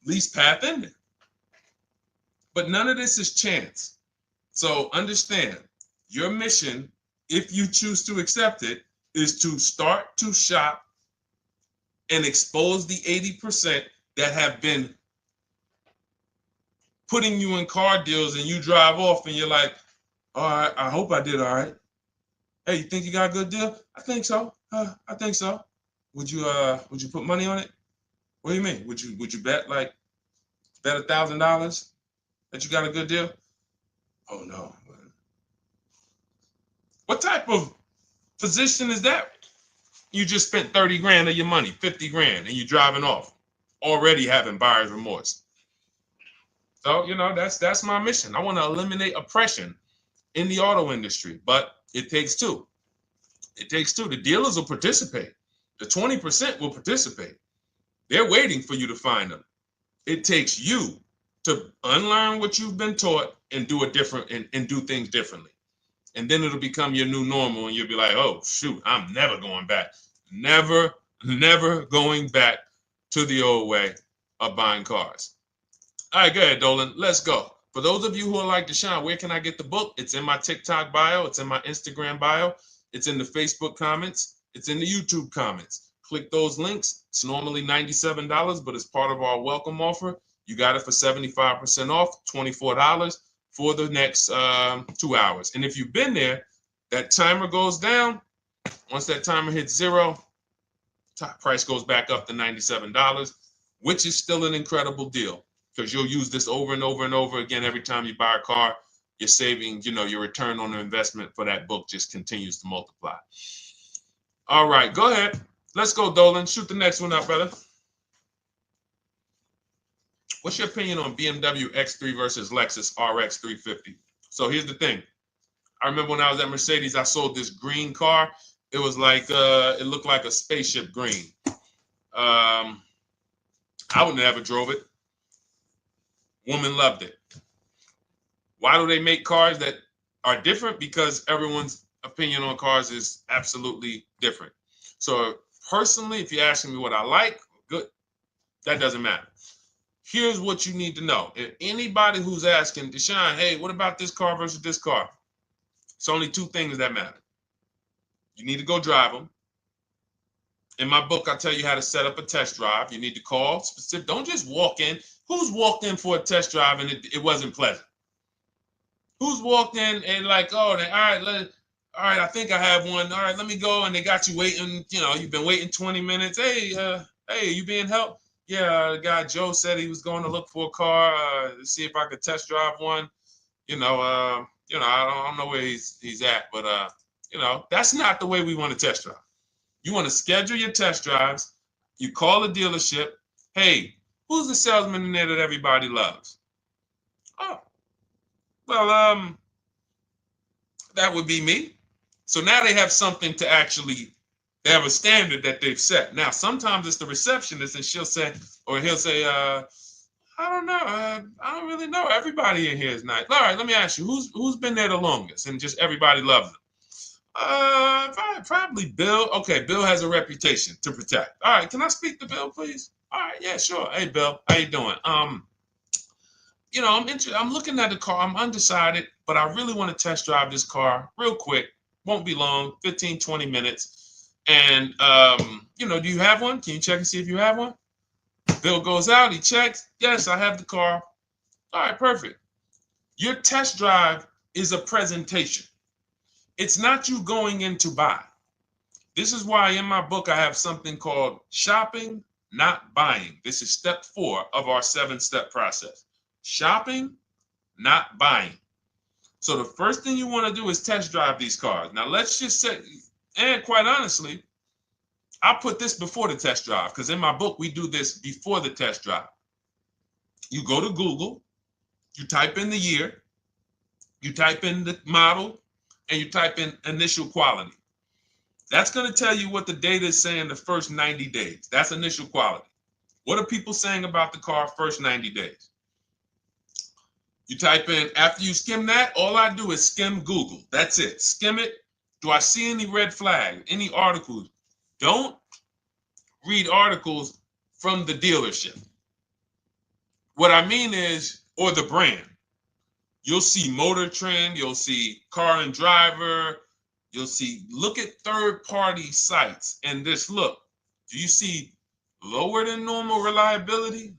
lease path in there. But none of this is chance. So understand, your mission, if you choose to accept it, is to start to shop and expose the 80% that have been putting you in car deals, and you drive off and you're like, all right, I hope I did all right. Hey, you think you got a good deal? I think so. I think so. Would you put money on it? What do you mean? Would you bet $1,000 that you got a good deal? Oh no. What type of position is that? You just spent 30 grand of your money, 50 grand, and you're driving off, already having buyer's remorse. So, that's my mission. I want to eliminate oppression in the auto industry, but it takes two. It takes two. The dealers will participate. The 20% will participate. They're waiting for you to find them. It takes you to unlearn what you've been taught and do it different and do things differently. And then it'll become your new normal, and you'll be like, oh, shoot, I'm never going back. Never going back to the old way of buying cars. All right, go ahead, Dolan. Let's go. For those of you who are like Deshone, where can I get the book? It's in my TikTok bio. It's in my Instagram bio. It's in the Facebook comments. It's in the YouTube comments. Click those links. It's normally $97, but it's part of our welcome offer. You got it for 75% off, $24 for the next 2 hours. And if you've been there, that timer goes down. Once that timer hits 0, top price goes back up to $97, which is still an incredible deal because you'll use this over and over and over again every time you buy a car. You're saving, your return on the investment for that book just continues to multiply. All right, go ahead. Let's go, Dolan. Shoot the next one up, brother. What's your opinion on BMW X3 versus Lexus RX 350? So here's the thing. I remember when I was at Mercedes, I sold this green car. It was like, it looked like a spaceship green. I would never drove it. Woman loved it. Why do they make cars that are different? Because everyone's opinion on cars is absolutely different. So personally, if you're asking me what I like, good, that doesn't matter. Here's what you need to know. If anybody who's asking, Deshone, hey, what about this car versus this car? It's only two things that matter. You need to go drive them. In my book, I tell you how to set up a test drive. You need to call specific. Don't just walk in. Who's walked in for a test drive and it wasn't pleasant? Who's walked in and like, oh, all right, I think I have one. All right, let me go. And they got you waiting. You've been waiting 20 minutes. Hey, you being helped? Yeah, the guy Joe said he was going to look for a car to see if I could test drive one. I don't know where he's at, but that's not the way we want to test drive. You want to schedule your test drives. You call the dealership. Hey, who's the salesman in there that everybody loves? Oh, well, that would be me. So now they have something to actually, they have a standard that they've set. Now, sometimes it's the receptionist and he'll say, I don't know. I don't really know. Everybody in here is nice. All right, let me ask you, who's been there the longest? And just everybody loves them. Probably Bill. Okay, Bill has a reputation to protect. All right, can I speak to Bill, please? All right, yeah, sure. Hey, Bill, how you doing? I'm looking at the car. I'm undecided, but I really want to test drive this car real quick. Won't be long, 15, 20 minutes. And do you have one? Can you check and see if you have one? Bill goes out, he checks. Yes, I have the car. All right, perfect. Your test drive is a presentation. It's not you going in to buy. This is why in my book I have something called shopping, not buying. This is step 4 of our 7-step process. Shopping, not buying. So the first thing you want to do is test drive these cars. Now let's just say, and quite honestly, I put this before the test drive because in my book we do this before the test drive. You go to Google, you type in the year, you type in the model, and you type in initial quality. That's going to tell you what the data is saying the first 90 days. That's initial quality. What are people saying about the car first 90 days? You type in, after you skim that, all I do is skim Google. That's it. Skim it. Do I see any red flags, any articles? Don't read articles from the dealership. What I mean is, or the brand. You'll see Motor Trend, you'll see Car and Driver, look at third-party sites and just look. Do you see lower than normal reliability?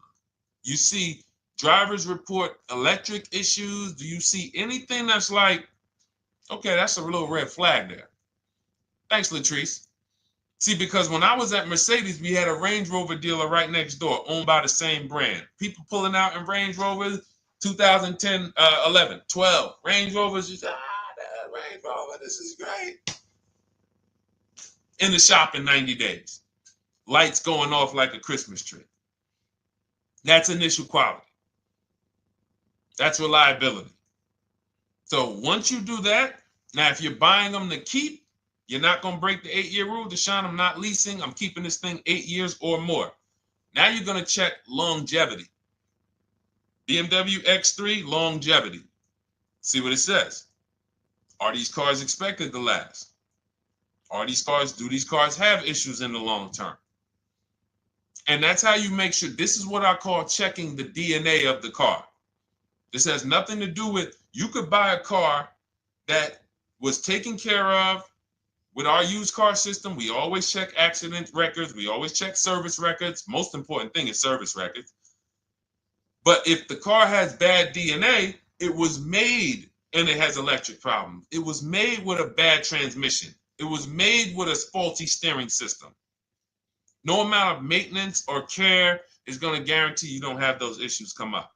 You see drivers report electric issues? Do you see anything that's like, okay, that's a little red flag there? Thanks, Latrice. See, because when I was at Mercedes, we had a Range Rover dealer right next door owned by the same brand. People pulling out in Range Rovers, 2010, 11, 12. Range Rovers, just, that Range Rover, this is great. In the shop in 90 days. Lights going off like a Christmas tree. That's initial quality. That's reliability. So once you do that, now if you're buying them to keep, you're not going to break the 8-year rule. Deshone, I'm not leasing. I'm keeping this thing 8 years or more. Now you're going to check longevity. BMW X3, longevity. See what it says. Are these cars expected to last? Do these cars have issues in the long term? And that's how you make sure. This is what I call checking the DNA of the car. This has nothing to do with, you could buy a car that was taken care of with our used car system. We always check accident records. We always check service records. Most important thing is service records. But if the car has bad DNA, it was made and it has electric problems. It was made with a bad transmission. It was made with a faulty steering system. No amount of maintenance or care is going to guarantee you don't have those issues come up.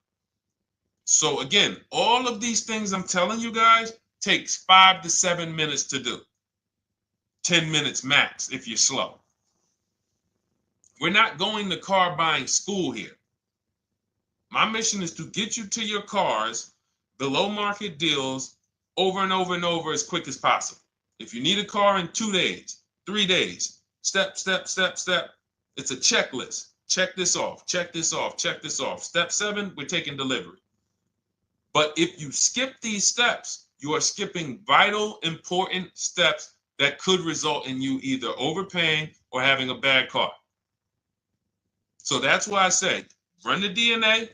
So again, all of these things I'm telling you guys takes 5 to 7 minutes to do. 10 minutes max if you're slow. We're not going to car buying school here. My mission is to get you to your cars below market deals over and over and over as quick as possible. If you need a car in 2 days, 3 days, step, step, step, step. It's a checklist. Check this off, check this off, check this off. Step 7, we're taking delivery. But if you skip these steps, you are skipping vital, important steps that could result in you either overpaying or having a bad car. So that's why I say, run the DNA,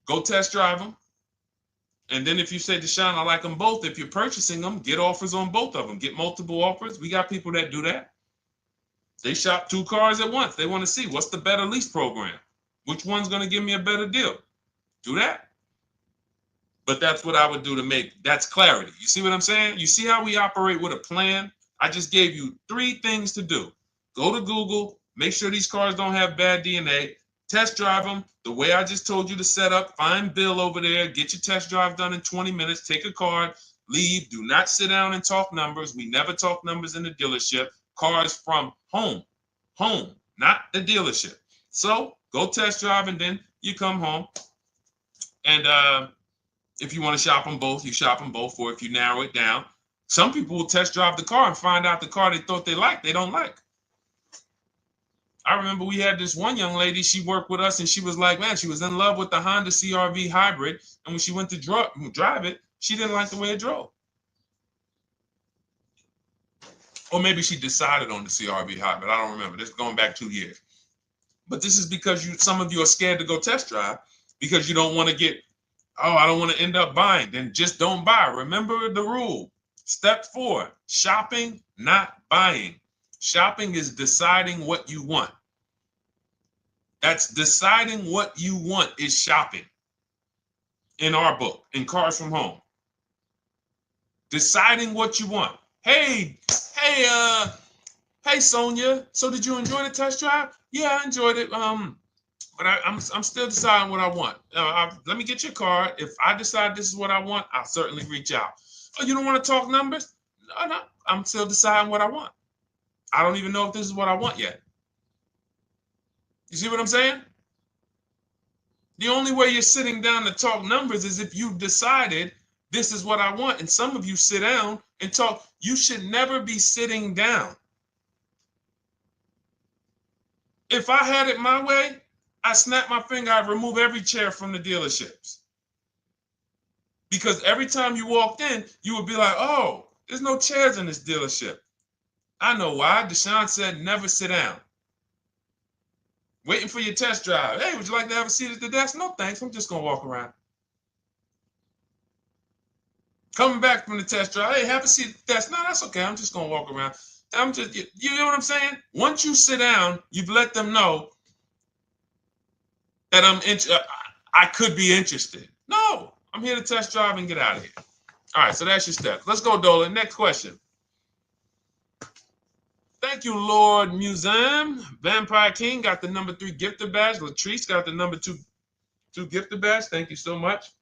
go test drive them. And then if you say, Deshone, I like them both, if you're purchasing them, get offers on both of them. Get multiple offers. We got people that do that. They shop 2 cars at once. They want to see what's the better lease program. Which one's going to give me a better deal? Do that. But that's what I would do to make, that's clarity. You see what I'm saying? You see how we operate with a plan? I just gave you 3 things to do. Go to Google, make sure these cars don't have bad DNA, test drive them the way I just told you to set up, find Bill over there, get your test drive done in 20 minutes, take a card, leave, do not sit down and talk numbers. We never talk numbers in the dealership. Cars from home, not the dealership. So go test drive and then you come home. And if you want to shop them both, you shop them both. Or if you narrow it down, some people will test drive the car and find out the car they thought they liked, they don't like. I remember we had this one young lady, she worked with us and she was like, man, she was in love with the Honda CR-V hybrid. And when she went to drive it, she didn't like the way it drove. Or maybe she decided on the CR-V hybrid. I don't remember. This is going back 2 years. But this is because some of you are scared to go test drive because you don't want to get, oh, I don't want to end up buying. Then just don't buy. Remember the rule. Step 4, shopping, not buying. Shopping is deciding what you want. That's deciding what you want is shopping in our book, in Cars from Home. Deciding what you want. Hey, Sonia. So did you enjoy the test drive? Yeah, I enjoyed it. But I'm still deciding what I want. Let me get your card. If I decide this is what I want, I'll certainly reach out. Oh, you don't want to talk numbers? No, I'm still deciding what I want. I don't even know if this is what I want yet. You see what I'm saying? The only way you're sitting down to talk numbers is if you've decided this is what I want. And some of you sit down and talk. You should never be sitting down. If I had it my way, I snap my finger, I'd remove every chair from the dealerships. Because every time you walked in, you would be like, oh, there's no chairs in this dealership. I know why. Deshone said never sit down. Waiting for your test drive. Hey, would you like to have a seat at the desk? No, thanks. I'm just going to walk around. Coming back from the test drive. Hey, have a seat at the desk. No, that's okay. I'm just going to walk around. You know what I'm saying? Once you sit down, you've let them know that I could be interested. No, I'm here to test drive and get out of here. All right, so that's your steps. Let's go, Dolan. Next question. Thank you, Lord Museum. Vampire King got the number 3 gifter badge. Latrice got the number 2 gifter badge. Thank you so much.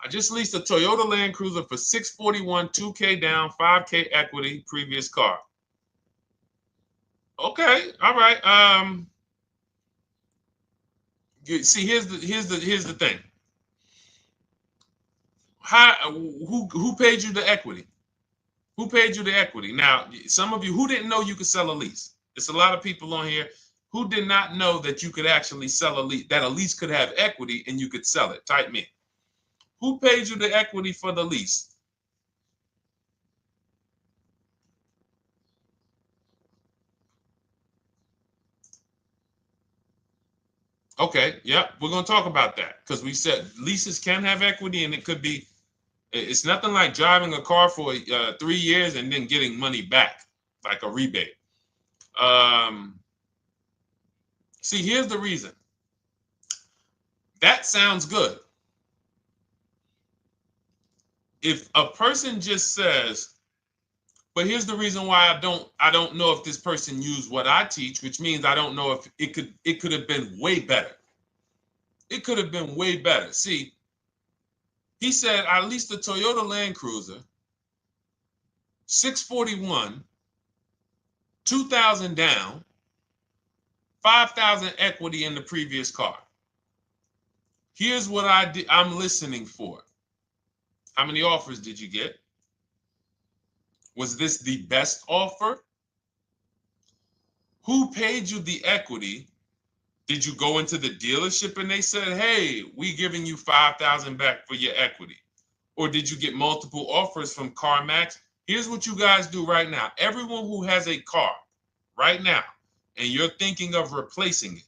I just leased a Toyota Land Cruiser for $641, $2K down, $5K equity, previous car. Okay, all right. See, here's the thing. Who paid you the equity? Who paid you the equity? Now, some of you who didn't know you could sell a lease. There's a lot of people on here who did not know that you could actually sell a lease, that a lease could have equity and you could sell it. Type me. Who paid you the equity for the lease? Okay, yep, we're going to talk about that because we said leases can have equity and it could be, it's nothing like driving a car for 3 years and then getting money back, like a rebate. See, here's the reason. That sounds good. If a person just says, But here's the reason why I don't know if this person used what I teach, which means I don't know if it could have been way better. It could have been way better. See, he said I leased a Toyota Land Cruiser, 641, 2,000 down, 5,000 equity in the previous car. Here's what I'm listening for. How many offers did you get? Was this the best offer? Who paid you the equity? Did you go into the dealership and they said, hey, we giving you 5,000 back for your equity? Or did you get multiple offers from CarMax? Here's what you guys do right now. Everyone who has a car right now, and you're thinking of replacing it,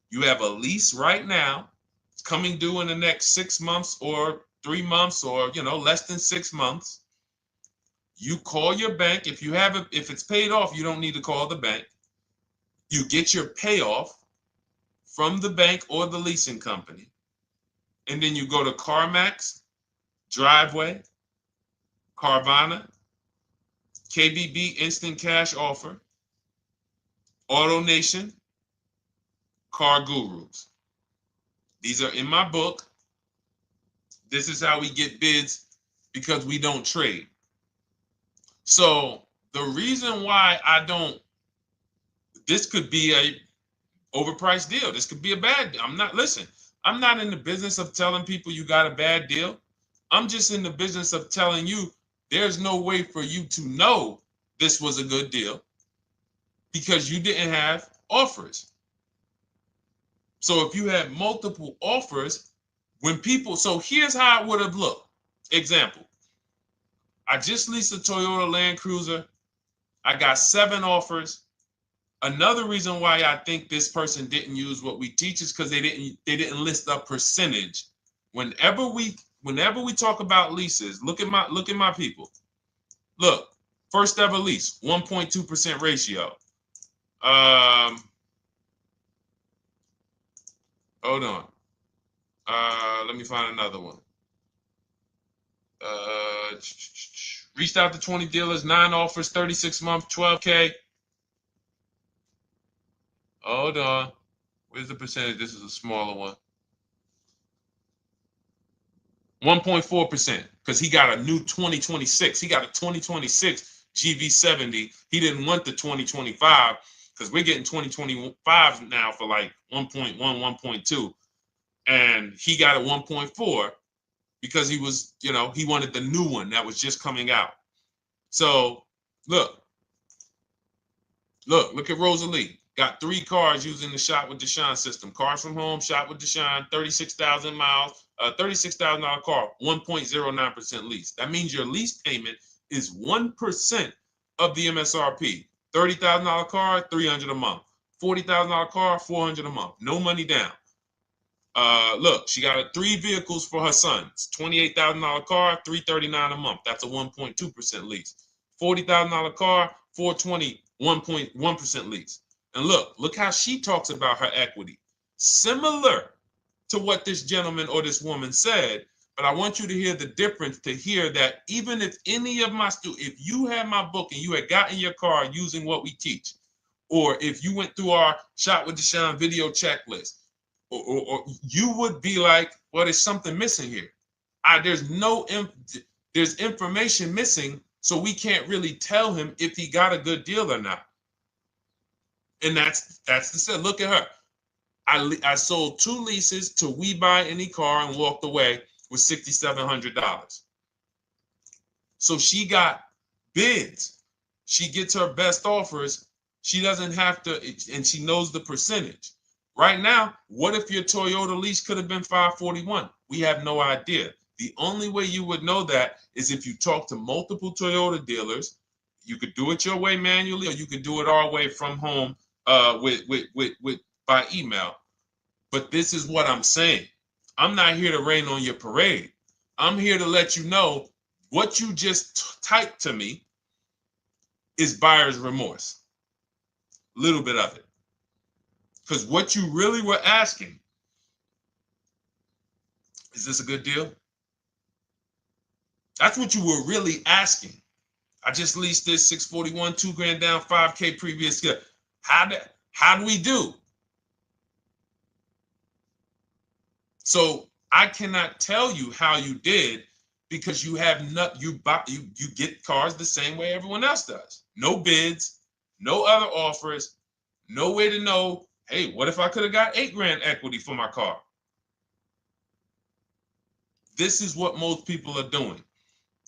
you have a lease right now. It's coming due in the next 6 months or 3 months or, less than 6 months. You call your bank. If it's paid off, you don't need to call the bank. You get your payoff from the bank or the leasing company. And then you go to CarMax, Driveway, Carvana, KBB Instant Cash Offer, AutoNation, Car Gurus. These are in my book. This is how we get bids because we don't trade. So the reason why this could be a overpriced deal. This could be a bad deal. I'm not in the business of telling people you got a bad deal. I'm just in the business of telling you there's no way for you to know this was a good deal because you didn't have offers. So if you had multiple offers, so here's how it would have looked. Example, I just leased a Toyota Land Cruiser. I got 7 offers. Another reason why I think this person didn't use what we teach is because they didn't list a percentage. Whenever we talk about leases, look at my people. Look, first ever lease, 1.2% ratio. Hold on. Let me find another one. Reached out to 20 dealers, 9 offers, 36 months, 12K. Hold on. Where's the percentage? This is a smaller one. 1.4%, because he got a new 2026. He got a 2026 GV70. He didn't want the 2025 because we're getting 2025 now for like 1.1, 1.2. And he got a 1.4 because he was, he wanted the new one that was just coming out. So look at Rosalie. Got 3 cars using the Shop with Deshone system. Cars from home, Shop with Deshone, 36,000 miles, $36,000 car, 1.09% lease. That means your lease payment is 1% of the MSRP. $30,000 car, $300 a month. $40,000 car, $400 a month. No money down. Look, she got 3 vehicles for her sons. $28,000 car, $339 a month. That's a 1.2% lease. $40,000 car, $420, 1.1% lease. And look how she talks about her equity. Similar to what this gentleman or this woman said, but I want you to hear the difference, to hear that even if any of my students, if you had my book and you had gotten your car using what we teach, or if you went through our Shop with Deshone video checklist, or you would be like, well, there's something missing here. There's information missing, so we can't really tell him if he got a good deal or not. And that's the set. Look at her. I sold 2 leases to We Buy Any Car and walked away with $6,700. So she got bids. She gets her best offers. She doesn't have to, and she knows the percentage. Right now, what if your Toyota lease could have been $541? We have no idea. The only way you would know that is if you talk to multiple Toyota dealers. You could do it your way manually, or you could do it our way from home by email. But this is what I'm saying. I'm not here to rain on your parade. I'm here to let you know what you just typed to me is buyer's remorse. A little bit of it. Because what you really were asking, is this a good deal? That's what you were really asking. I just leased this 641, 2 grand down, 5K previous year. How do we do? So I cannot tell you how you did because you have not you get cars the same way everyone else does. No bids, no other offers, no way to know, hey, what if I could have got 8 grand equity for my car? This is what most people are doing.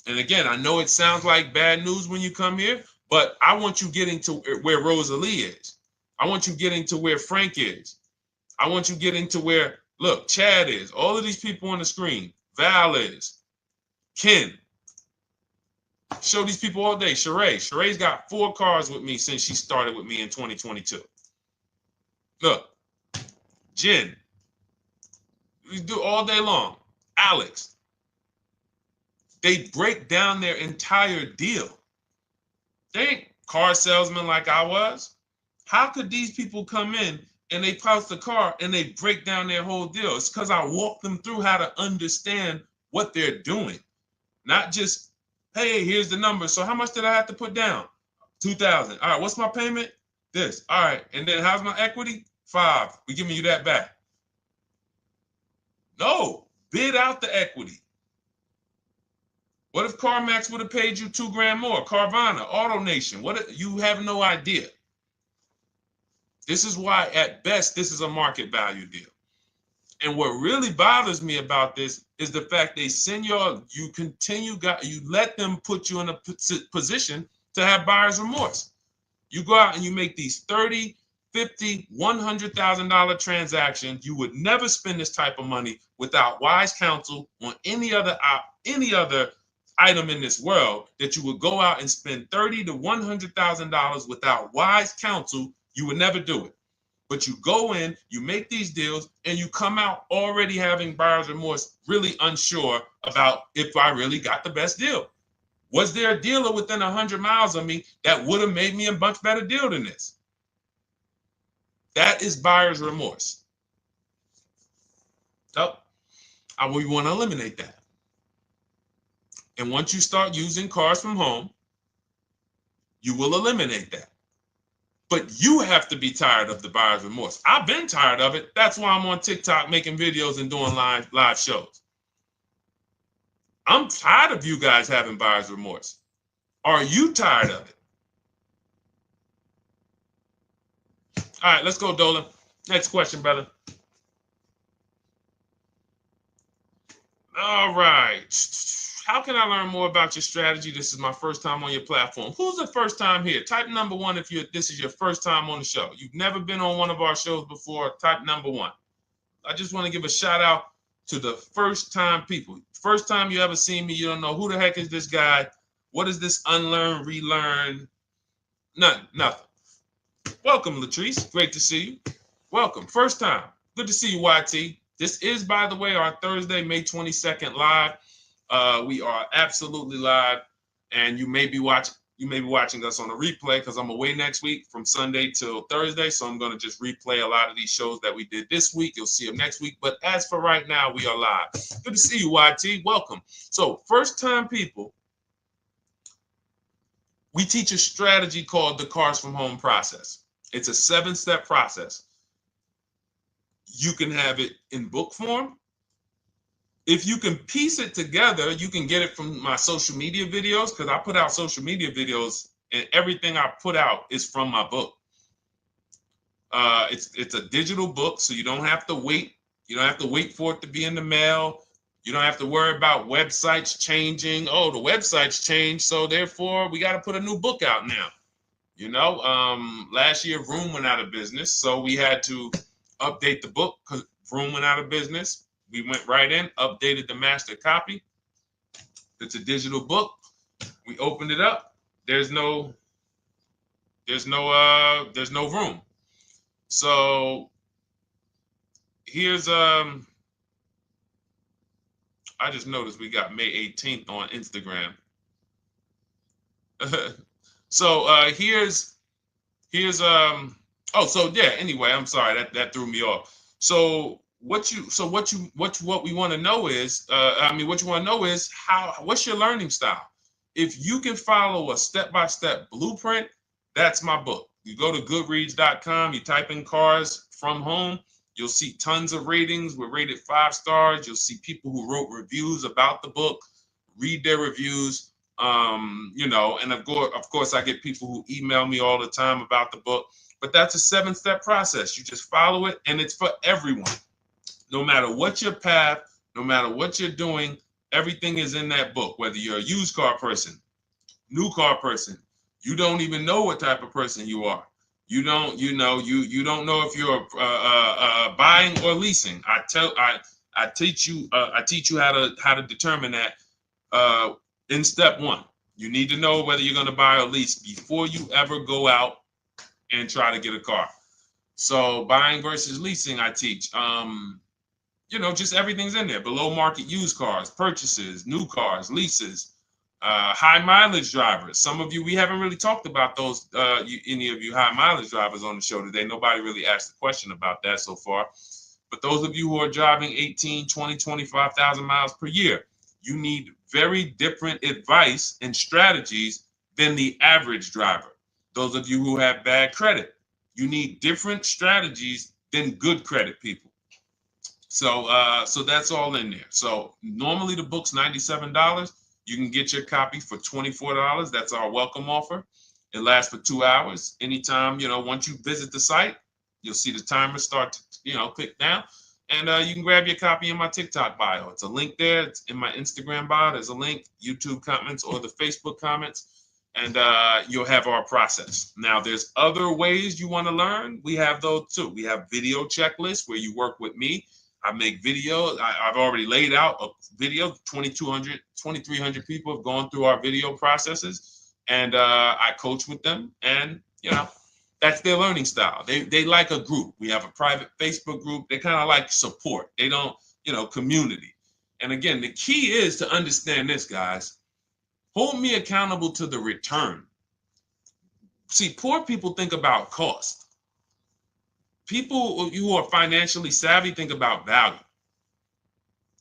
And again, I know it sounds like bad news when you come here, but I want you getting to where Rosalie is. I want you getting to where Frank is. I want you getting to where, look, Chad is. All of these people on the screen. Val is. Ken. Show these people all day. Sheree. Sheree's got 4 cars with me since she started with me in 2022. Look. Jen. We do all day long. Alex. They break down their entire deal. They ain't car salesmen like I was. How could these people come in and they pounce the car and they break down their whole deal? It's because I walk them through how to understand what they're doing. Not just, hey, here's the number. So how much did I have to put down? 2,000. All right, what's my payment? This. All right, and then how's my equity? 5. We're giving you that back. No, bid out the equity. What if CarMax would have paid you 2 grand more? Carvana, AutoNation, you have no idea. This is why, at best, this is a market value deal. And what really bothers me about this is the fact they send you let them put you in a position to have buyer's remorse. You go out and you make these $30,000, $50,000, $100,000 transactions. You would never spend this type of money without wise counsel on any other item in this world. That you would go out and spend $30,000 to $100,000 without wise counsel. You would never do it. But you go in, you make these deals, and you come out already having buyer's remorse, really unsure about if I really got the best deal. Was there a dealer within 100 miles of me that would have made me a much better deal than this? That is buyer's remorse. So we want to eliminate that. And once you start using cars from home, you will eliminate that. But you have to be tired of the buyer's remorse. I've been tired of it. That's why I'm on TikTok making videos and doing live shows. I'm tired of you guys having buyer's remorse. Are you tired of it? All right, let's go, Dolan. Next question, brother. All right. How can I learn more about your strategy? This is my first time on your platform. Who's the first time here? Type number 1 if this is your first time on the show. You've never been on one of our shows before. Type number 1. I just want to give a shout out to the first time people. First time you ever seen me, you don't know who the heck is this guy. What is this unlearn, relearn? Nothing. Welcome, Latrice. Great to see you. Welcome. First time. Good to see you, YT. This is, by the way, our Thursday, May 22nd live. We are absolutely live, and you may be watching us on a replay because I'm away next week from Sunday till Thursday, so I'm going to just replay a lot of these shows that we did this week. You'll see them next week, but as for right now, we are live. Good to see you, YT. Welcome. So, first time people, we teach a strategy called the Cars from Home process. It's a 7-step process. You can have it in book form. If you can piece it together, you can get it from my social media videos, because I put out social media videos and everything I put out is from my book. It's a digital book, so you don't have to wait. You don't have to wait for it to be in the mail. You don't have to worry about websites changing. Oh, the website's changed, so therefore we got to put a new book out now. You know, last year Vroom went out of business, so we had to update the book because Vroom went out of business. We went right in, updated the master copy. It's a digital book. We opened it up. There's no room. So here's I just noticed we got May 18th on Instagram. So here's anyway, I'm sorry that threw me off. So what we want to know is what's your learning style? If you can follow a step-by-step blueprint, that's my book. You go to goodreads.com, you type in cars from home, you'll see tons of ratings. We're rated 5 stars. You'll see people who wrote reviews about the book, read their reviews. And of course, I get people who email me all the time about the book. But that's a 7-step process. You just follow it, and it's for everyone. No matter what your path, no matter what you're doing, everything is in that book. Whether you're a used car person, new car person, you don't even know what type of person you are. You don't know if you're buying or leasing. I teach you how to determine that in step 1. You need to know whether you're going to buy or lease before you ever go out and try to get a car. So buying versus leasing, I teach. Just everything's in there. Below market used cars, purchases, new cars, leases, high mileage drivers. Some of you, we haven't really talked about those, any of you high mileage drivers on the show today. Nobody really asked a question about that so far. But those of you who are driving 18, 20, 25,000 miles per year, you need very different advice and strategies than the average driver. Those of you who have bad credit, you need different strategies than good credit people. So that's all in there. So normally the book's $97. You can get your copy for $24. That's our welcome offer. It lasts for 2 hours. Anytime, once you visit the site, you'll see the timer start to, click down. And you can grab your copy in my TikTok bio. It's a link there. It's in my Instagram bio. There's a link, YouTube comments or the Facebook comments. And you'll have our process. Now, there's other ways you want to learn. We have those too. We have video checklists where you work with me. I make videos. I've already laid out a video. 2,300 people have gone through our video processes, and I coach with them. And that's their learning style. They like a group. We have a private Facebook group. They kind of like support. They don't, community. And again, the key is to understand this, guys. Hold me accountable to the return. See, poor people think about cost. People who are financially savvy think about value.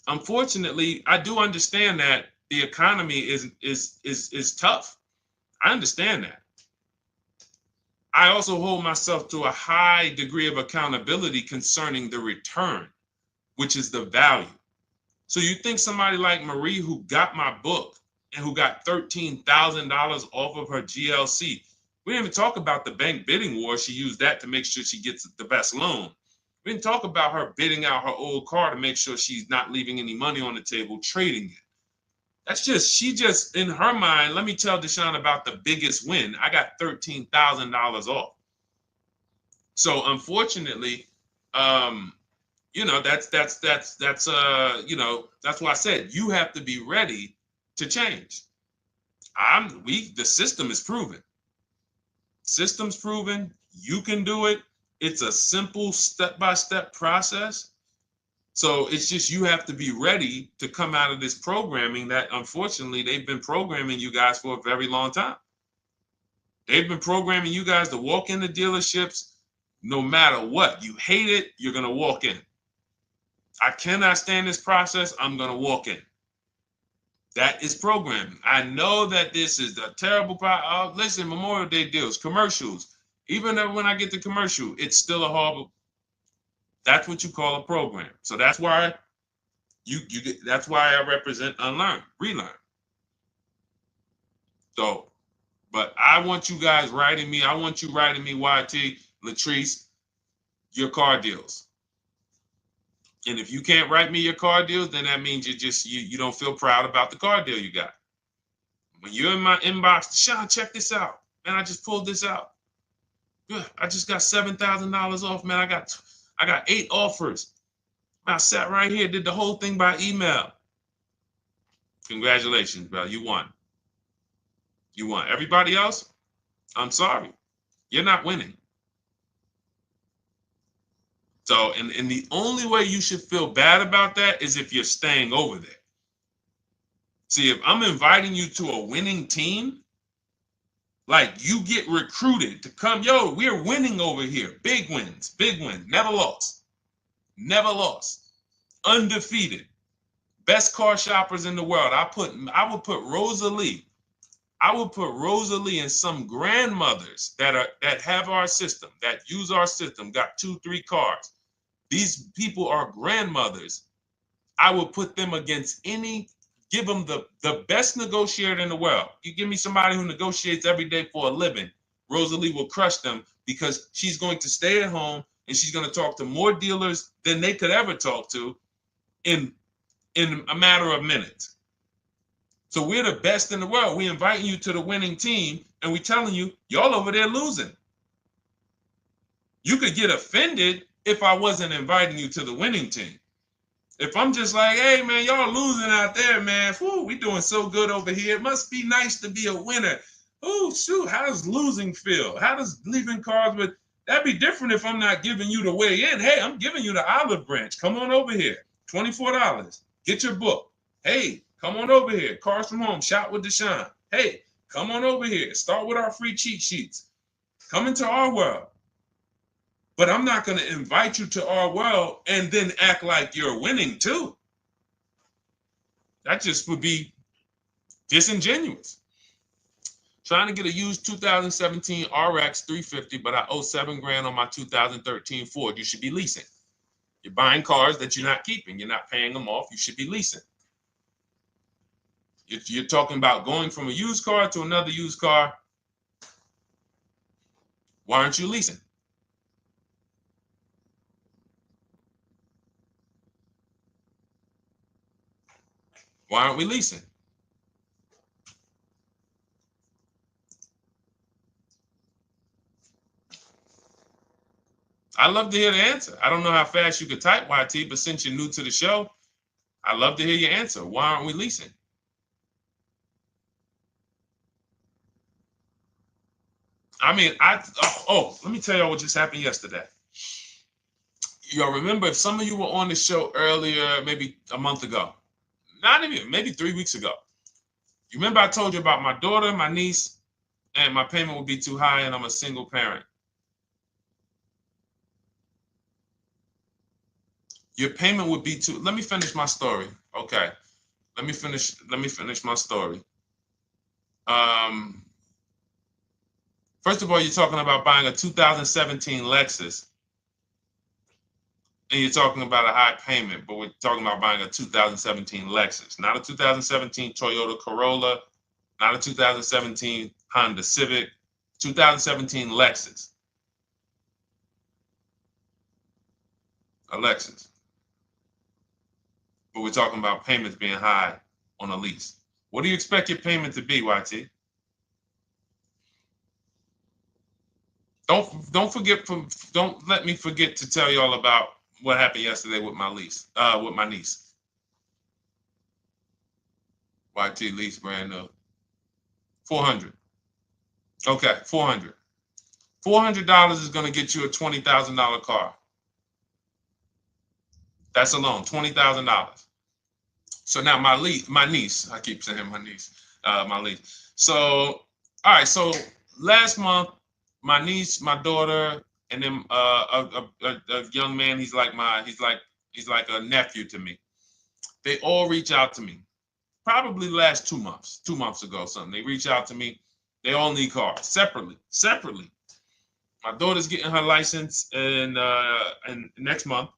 Unfortunately, I do understand that the economy is tough. I understand that. I also hold myself to a high degree of accountability concerning the return, which is the value. So you think somebody like Marie, who got my book and who got $13,000 off of her GLC, we didn't even talk about the bank bidding war. She used that to make sure she gets the best loan. We didn't talk about her bidding out her old car to make sure she's not leaving any money on the table, trading it. She just, in her mind, let me tell Deshone about the biggest win. I got $13,000 off. So unfortunately, that's why I said you have to be ready to change. The system is proven. System's proven. You can do it. It's a simple step-by-step process. So it's just you have to be ready to come out of this programming that unfortunately they've been programming you guys for a very long time. They've been programming you guys to walk into dealerships no matter what. You hate it, you're going to walk in. I cannot stand this process, I'm going to walk in. That is programming. I know that this is the terrible part. Listen, Memorial Day deals, commercials. Even when I get the commercial, it's still a horrible. That's what you call a program. So that's why that's why I represent unlearn, relearn. So, but I want you guys writing me. I want you writing me, YT, Latrice, your car deals. And if you can't write me your car deals, then that means you don't feel proud about the car deal you got. When you're in my inbox, Deshone, check this out. Man, I just pulled this out. Good. I just got $7,000 off, man. I got 8 offers. I sat right here, did the whole thing by email. Congratulations, bro. You won. You won. Everybody else, I'm sorry. You're not winning. So, and the only way you should feel bad about that is if you're staying over there. See, if I'm inviting you to a winning team, like you get recruited to come, yo, we're winning over here. Big wins, never lost. Never lost. Undefeated. Best car shoppers in the world. I would put Rosalie I would put Rosalie and some grandmothers that have our system, that use our system, got 2-3 cars. These people are grandmothers. I would put them against give them the best negotiator in the world. You give me somebody who negotiates every day for a living, Rosalie will crush them because she's going to stay at home and she's going to talk to more dealers than they could ever talk to in a matter of minutes. So we're the best in the world. We inviting you to the winning team and we telling you, y'all over there losing. You could get offended if I wasn't inviting you to the winning team. If I'm just like, hey, man, y'all losing out there, man. Whew, we doing so good over here. It must be nice to be a winner. Oh, shoot, how does losing feel? How does leaving cars with... That'd be different if I'm not giving you the way in. Hey, I'm giving you the olive branch. Come on over here. $24. Get your book. Hey, come on over here. Cars from Home. Shop with Deshone. Hey, come on over here. Start with our free cheat sheets. Come into our world. But I'm not going to invite you to our world and then act like you're winning too. That just would be disingenuous. Trying to get a used 2017 RX 350, but I owe $7,000 on my 2013 Ford. You should be leasing. You're buying cars that you're not keeping. You're not paying them off. You should be leasing. You're talking about going from a used car to another used car. Why aren't you leasing? Why aren't we leasing? I'd love to hear the answer. I don't know how fast you could type, YT, but since you're new to the show, I'd love to hear your answer. Why aren't we leasing? I mean, let me tell y'all what just happened yesterday. Y'all remember, if some of you were on the show earlier, maybe a month ago, not even, maybe 3 weeks ago, you remember I told you about my daughter, my niece, and my payment would be too high and I'm a single parent. Your payment would be too... Let me finish my story. Okay. Let me finish my story. First of all, you're talking about buying a 2017 Lexus. And you're talking about a high payment, but we're talking about buying a 2017 Lexus, not a 2017 Toyota Corolla, not a 2017 Honda Civic, 2017 Lexus. A Lexus. But we're talking about payments being high on a lease. What do you expect your payment to be, YT? Don't let me forget to tell y'all about what happened yesterday with my niece. YT lease brand new. 400. Okay, 400. $400 is going to get you a $20,000 car. That's alone, $20,000. So now my niece, I keep saying my niece, my lease. So, all right, so last month, my niece, my daughter, and then a young man, he's like a nephew to me. They all reach out to me. Probably the last 2 months, 2 months ago, something. They reach out to me. They all need cars separately. My daughter's getting her license in next month.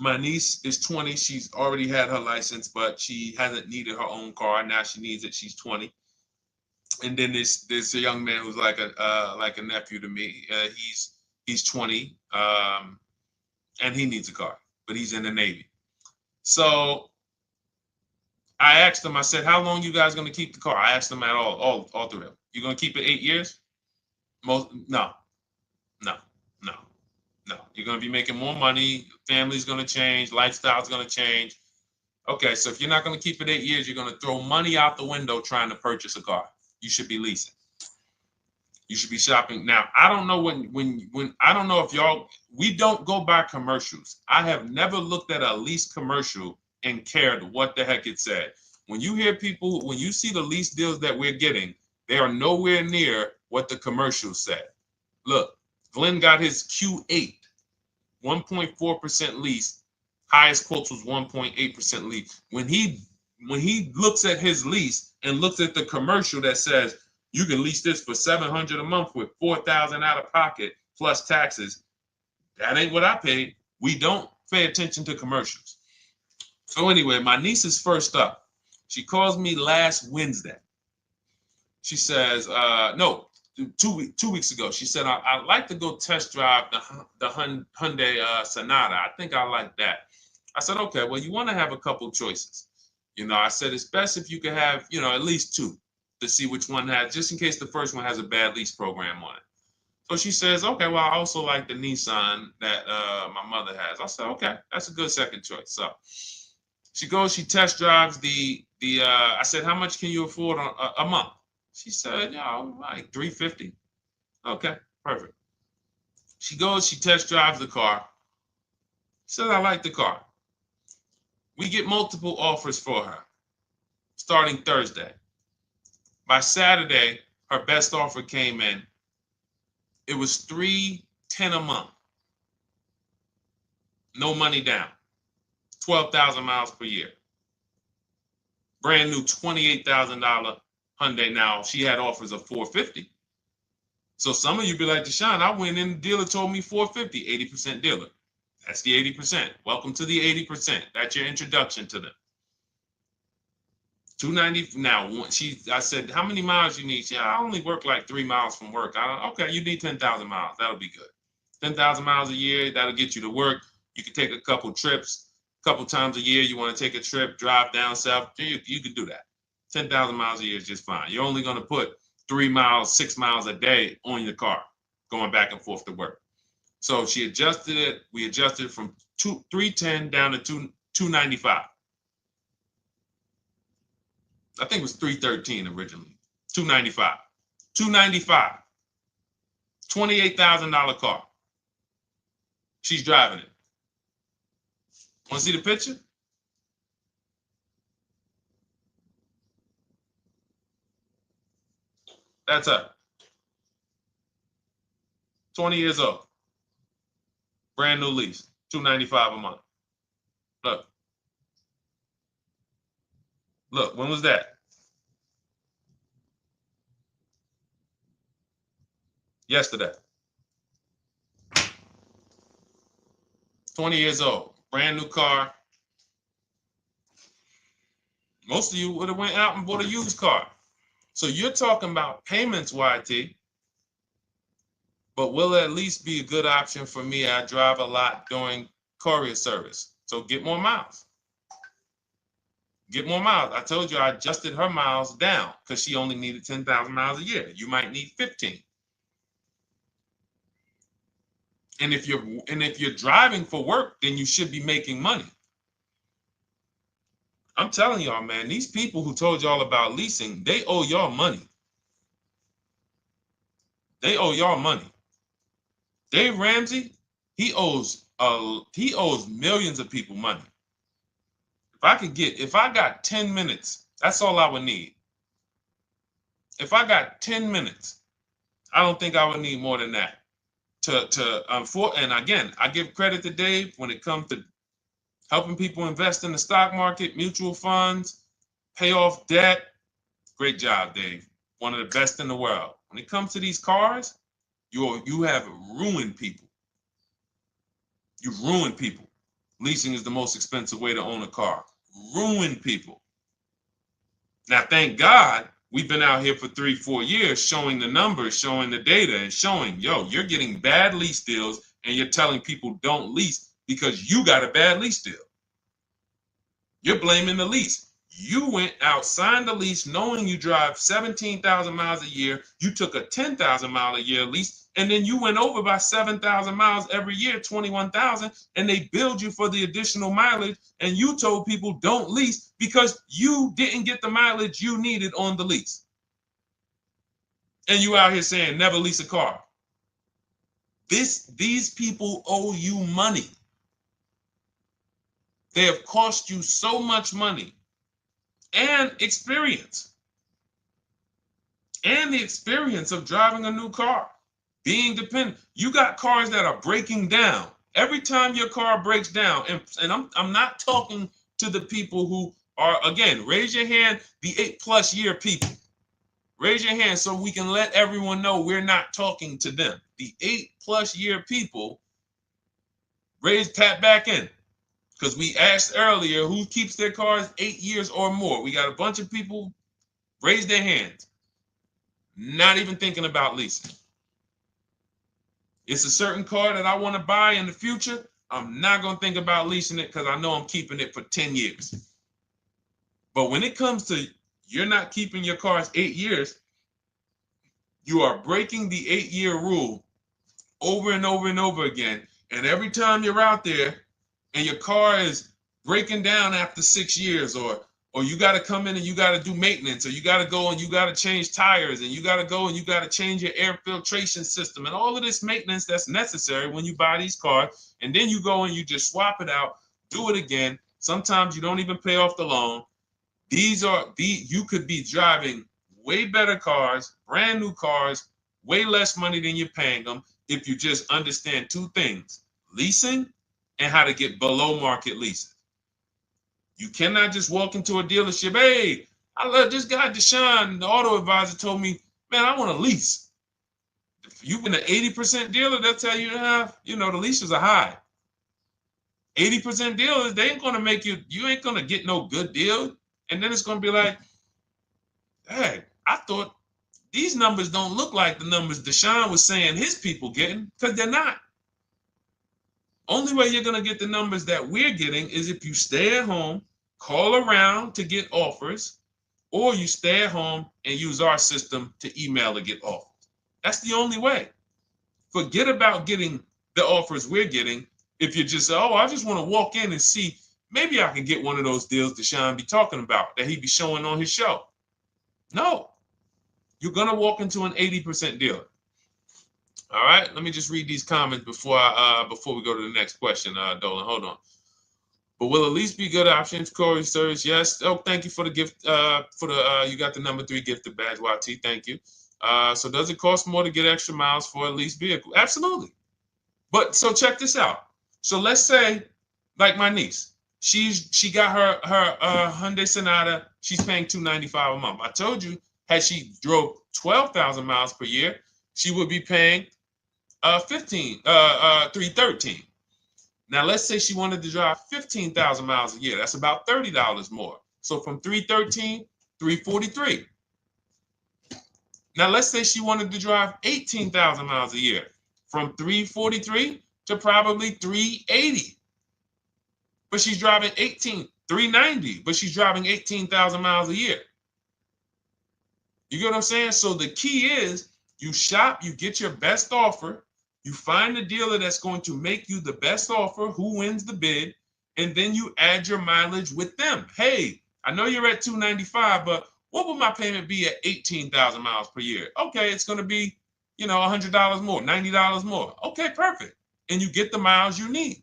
My niece is 20. She's already had her license, but she hasn't needed her own car. Now she needs it. She's 20. And then there's a young man who's like a nephew to me. He's 20, and he needs a car, but he's in the Navy. So I asked him. I said, "How long you guys gonna keep the car?" I asked them at all three of them. You gonna keep it 8 years? No. You're gonna be making more money. Family's gonna change. Lifestyle's gonna change. Okay, so if you're not gonna keep it 8 years, you're gonna throw money out the window trying to purchase a car. You should be leasing. You should be shopping. Now, I don't know when I don't know if we don't go by commercials. I have never looked at a lease commercial and cared what the heck it said. When you see the lease deals that we're getting, they are nowhere near what the commercial said. Look, Glenn got his Q8, 1.4% lease. Highest quotes was 1.8% lease. When he when he looks at his lease and looks at the commercial that says you can lease this for $700 a month with $4,000 out of pocket plus taxes, that ain't what I paid. We don't pay attention to commercials. So anyway, my niece is first up. She calls me last Wednesday. She says, no, 2 weeks ago. She said, I'd like to go test drive the Hyundai Sonata. I think I like that. I said, okay, well, you want to have a couple choices. I said, it's best if you could have, at least two to see which one has, just in case the first one has a bad lease program on it. So she says, okay, well, I also like the Nissan that my mother has. I said, okay, that's a good second choice. So she goes, she test drives I said, how much can you afford a month? She said, like $350. Okay, perfect. She goes, she test drives the car. She said, I like the car. We get multiple offers for her starting Thursday. By Saturday, her best offer came in. It was $310 a month. No money down. 12,000 miles per year. Brand new $28,000 Hyundai. Now, she had offers of $450. So some of you be like, Deshone, I went in, the dealer told me $450, 80% dealer. That's the 80%. Welcome to the 80%. That's your introduction to them. $290. Now, I said, how many miles you need? I only work like 3 miles from work. Okay, you need 10,000 miles. That'll be good. 10,000 miles a year, that'll get you to work. You can take a couple trips, a couple times a year. You want to take a trip, drive down south. You can do that. 10,000 miles a year is just fine. You're only going to put 3 miles, 6 miles a day on your car, going back and forth to work. So she adjusted it. We adjusted it from $310 down to $295. I think it was $313 originally. $295. $295. $28,000 car. She's driving it. Want to see the picture? That's her. 20 years old. Brand new lease. $295 a month. Look. Look, when was that? Yesterday. 20 years old. Brand new car. Most of you would have went out and bought a used car. So you're talking about payments, YT. But will it at least be a good option for me? I drive a lot during courier service. So get more miles. Get more miles. I told you I adjusted her miles down because she only needed 10,000 miles a year. You might need 15. And if you're driving for work, then you should be making money. I'm telling y'all, man, these people who told y'all about leasing, they owe y'all money. They owe y'all money. Dave Ramsey, he owes millions of people money. If I got 10 minutes, that's all I would need. If I got 10 minutes, I don't think I would need more than that. And again, I give credit to Dave when it comes to helping people invest in the stock market, mutual funds, pay off debt. Great job, Dave. One of the best in the world. When it comes to these cars, you have ruined people. You've ruined people. Leasing is the most expensive way to own a car. Ruined people. Now, thank God, we've been out here for 3-4 years showing the numbers, showing the data, and showing, you're getting bad lease deals, and you're telling people don't lease because you got a bad lease deal. You're blaming the lease. You went out, signed the lease, knowing you drive 17,000 miles a year. You took a 10,000 mile a year lease, and then you went over by 7,000 miles every year, 21,000, and they billed you for the additional mileage, and you told people don't lease because you didn't get the mileage you needed on the lease. And you out here saying never lease a car. These people owe you money. They have cost you so much money and experience. And the experience of driving a new car, being dependent. You got cars that are breaking down. Every time your car breaks down, and I'm not talking to the people who Or again, raise your hand, the 8+ year people. Raise your hand so we can let everyone know we're not talking to them. The 8+ year people, tap back in. Because we asked earlier who keeps their cars 8 years or more. We got a bunch of people raise their hands. Not even thinking about leasing. It's a certain car that I want to buy in the future. I'm not going to think about leasing it because I know I'm keeping it for 10 years. But when it comes to you're not keeping your cars 8 years, you are breaking the 8-year rule over and over and over again. And every time you're out there and your car is breaking down after 6 years, or you got to come in and you got to do maintenance, or you got to go and you got to change tires, and you got to go and you got to change your air filtration system, and all of this maintenance that's necessary when you buy these cars, and then you go and you just swap it out, do it again. Sometimes you don't even pay off the loan. You could be driving way better cars, brand new cars, way less money than you're paying them if you just understand 2 things: leasing and how to get below market leases. You cannot just walk into a dealership. Hey, I love this guy, Deshone, the auto advisor, told me, man, I want a lease. If you've been an 80% dealer, they'll tell you, the leases are high. 80% dealers, they ain't going to make you ain't going to get no good deal. And then it's going to be like, hey, I thought these numbers don't look like the numbers Deshone was saying his people getting, because they're not. Only way you're going to get the numbers that we're getting is if you stay at home, call around to get offers, or you stay at home and use our system to email to get offers. That's the only way. Forget about getting the offers we're getting. If you just say, oh, I just want to walk in and see, maybe I can get one of those deals Deshone be talking about that he be showing on his show. No, you're going to walk into an 80% dealer. All right, let me just read these comments before we go to the next question, Dolan. Hold on. But will at least be good options, Corey Sturge? Yes. Oh, thank you for the gift. You got the number 3 gifted badge, YT. Thank you. So does it cost more to get extra miles for a leased vehicle? Absolutely. But so check this out. So let's say, like my niece, she got her Hyundai Sonata. She's paying $295 a month. I told you, had she drove 12,000 miles per year, she would be paying $313. Now let's say she wanted to drive 15,000 miles a year. That's about $30 more. So from $313, $343. Now let's say she wanted to drive 18,000 miles a year. From $343 to probably $380. But she's driving $390, but she's driving 18,000 miles a year. You get what I'm saying? So the key is you shop, you get your best offer, you find the dealer that's going to make you the best offer, who wins the bid, and then you add your mileage with them. Hey, I know you're at $295, but what would my payment be at 18,000 miles per year? Okay, it's going to be, $100 more, $90 more. Okay, perfect. And you get the miles you need.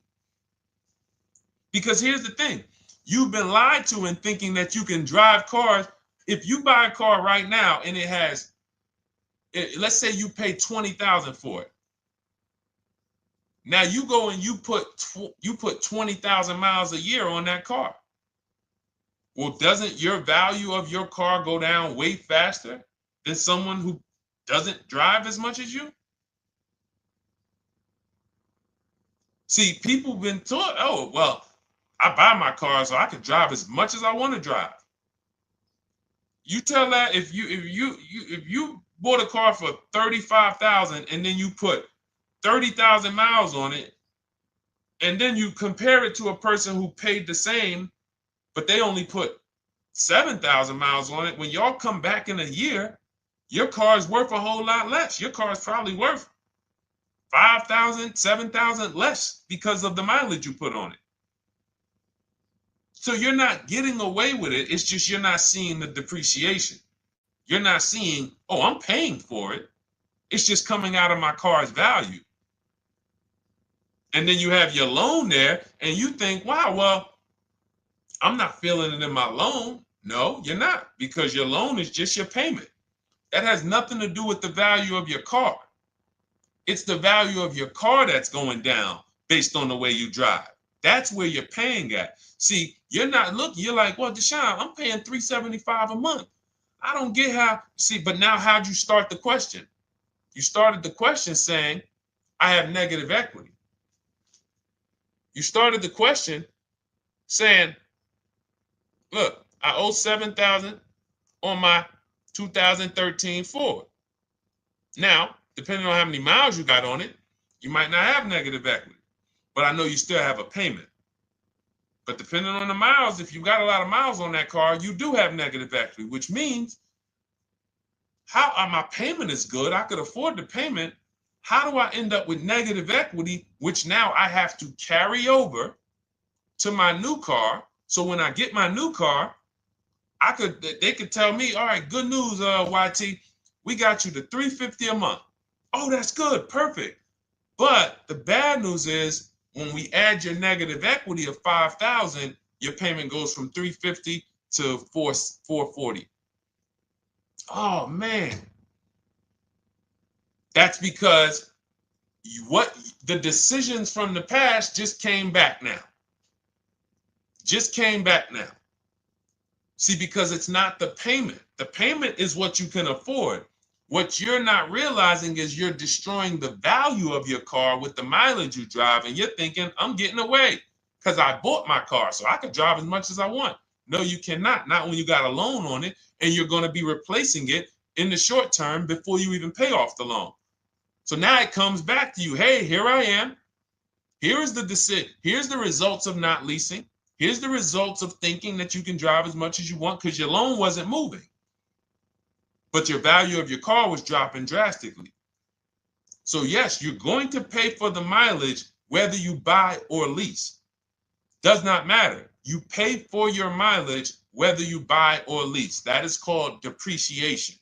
Because here's the thing. You've been lied to in thinking that you can drive cars. If you buy a car right now and it has, let's say you pay $20,000 for it. Now you go and you put 20,000 miles a year on that car. Well, doesn't your value of your car go down way faster than someone who doesn't drive as much as you? See, people have been taught, oh, well, I buy my car so I can drive as much as I want to drive. You tell that if you bought a car for $35,000 and then you put 30,000 miles on it, and then you compare it to a person who paid the same, but they only put 7,000 miles on it. When y'all come back in a year, your car is worth a whole lot less. Your car is probably worth 5,000, 7,000 less because of the mileage you put on it. So you're not getting away with it. It's just you're not seeing the depreciation. You're not seeing, oh, I'm paying for it. It's just coming out of my car's value. And then you have your loan there and you think, wow, well, I'm not feeling it in my loan. No, you're not, because your loan is just your payment. That has nothing to do with the value of your car. It's the value of your car that's going down based on the way you drive. That's where you're paying at. See, you're not looking, you're like, well, Deshone, I'm paying $375 a month. I don't get how, see, but now how'd you start the question? You started the question saying, I have negative equity. You started the question saying, look, I owe $7,000 on my 2013 Ford. Now, depending on how many miles you got on it, you might not have negative equity, but I know you still have a payment. But depending on the miles, if you got a lot of miles on that car, you do have negative equity, which means my payment is good. I could afford the payment. How do I end up with negative equity, which now I have to carry over to my new car? So when I get my new car, they could tell me, all right, good news, YT, we got you to $350 a month. Oh, that's good, perfect. But the bad news is when we add your negative equity of $5,000, your payment goes from $350 to $440. Oh man, that's because the decisions from the past just came back now. Just came back now. See, because it's not the payment. The payment is what you can afford. What you're not realizing is you're destroying the value of your car with the mileage you drive, and you're thinking, I'm getting away because I bought my car so I could drive as much as I want. No, you cannot. Not when you got a loan on it, and you're going to be replacing it in the short term before you even pay off the loan. So now it comes back to you. Hey, here I am. Here is the decision. Here's the results of not leasing. Here's the results of thinking that you can drive as much as you want because your loan wasn't moving. But your value of your car was dropping drastically. So yes, you're going to pay for the mileage whether you buy or lease. Does not matter. You pay for your mileage whether you buy or lease. That is called depreciation.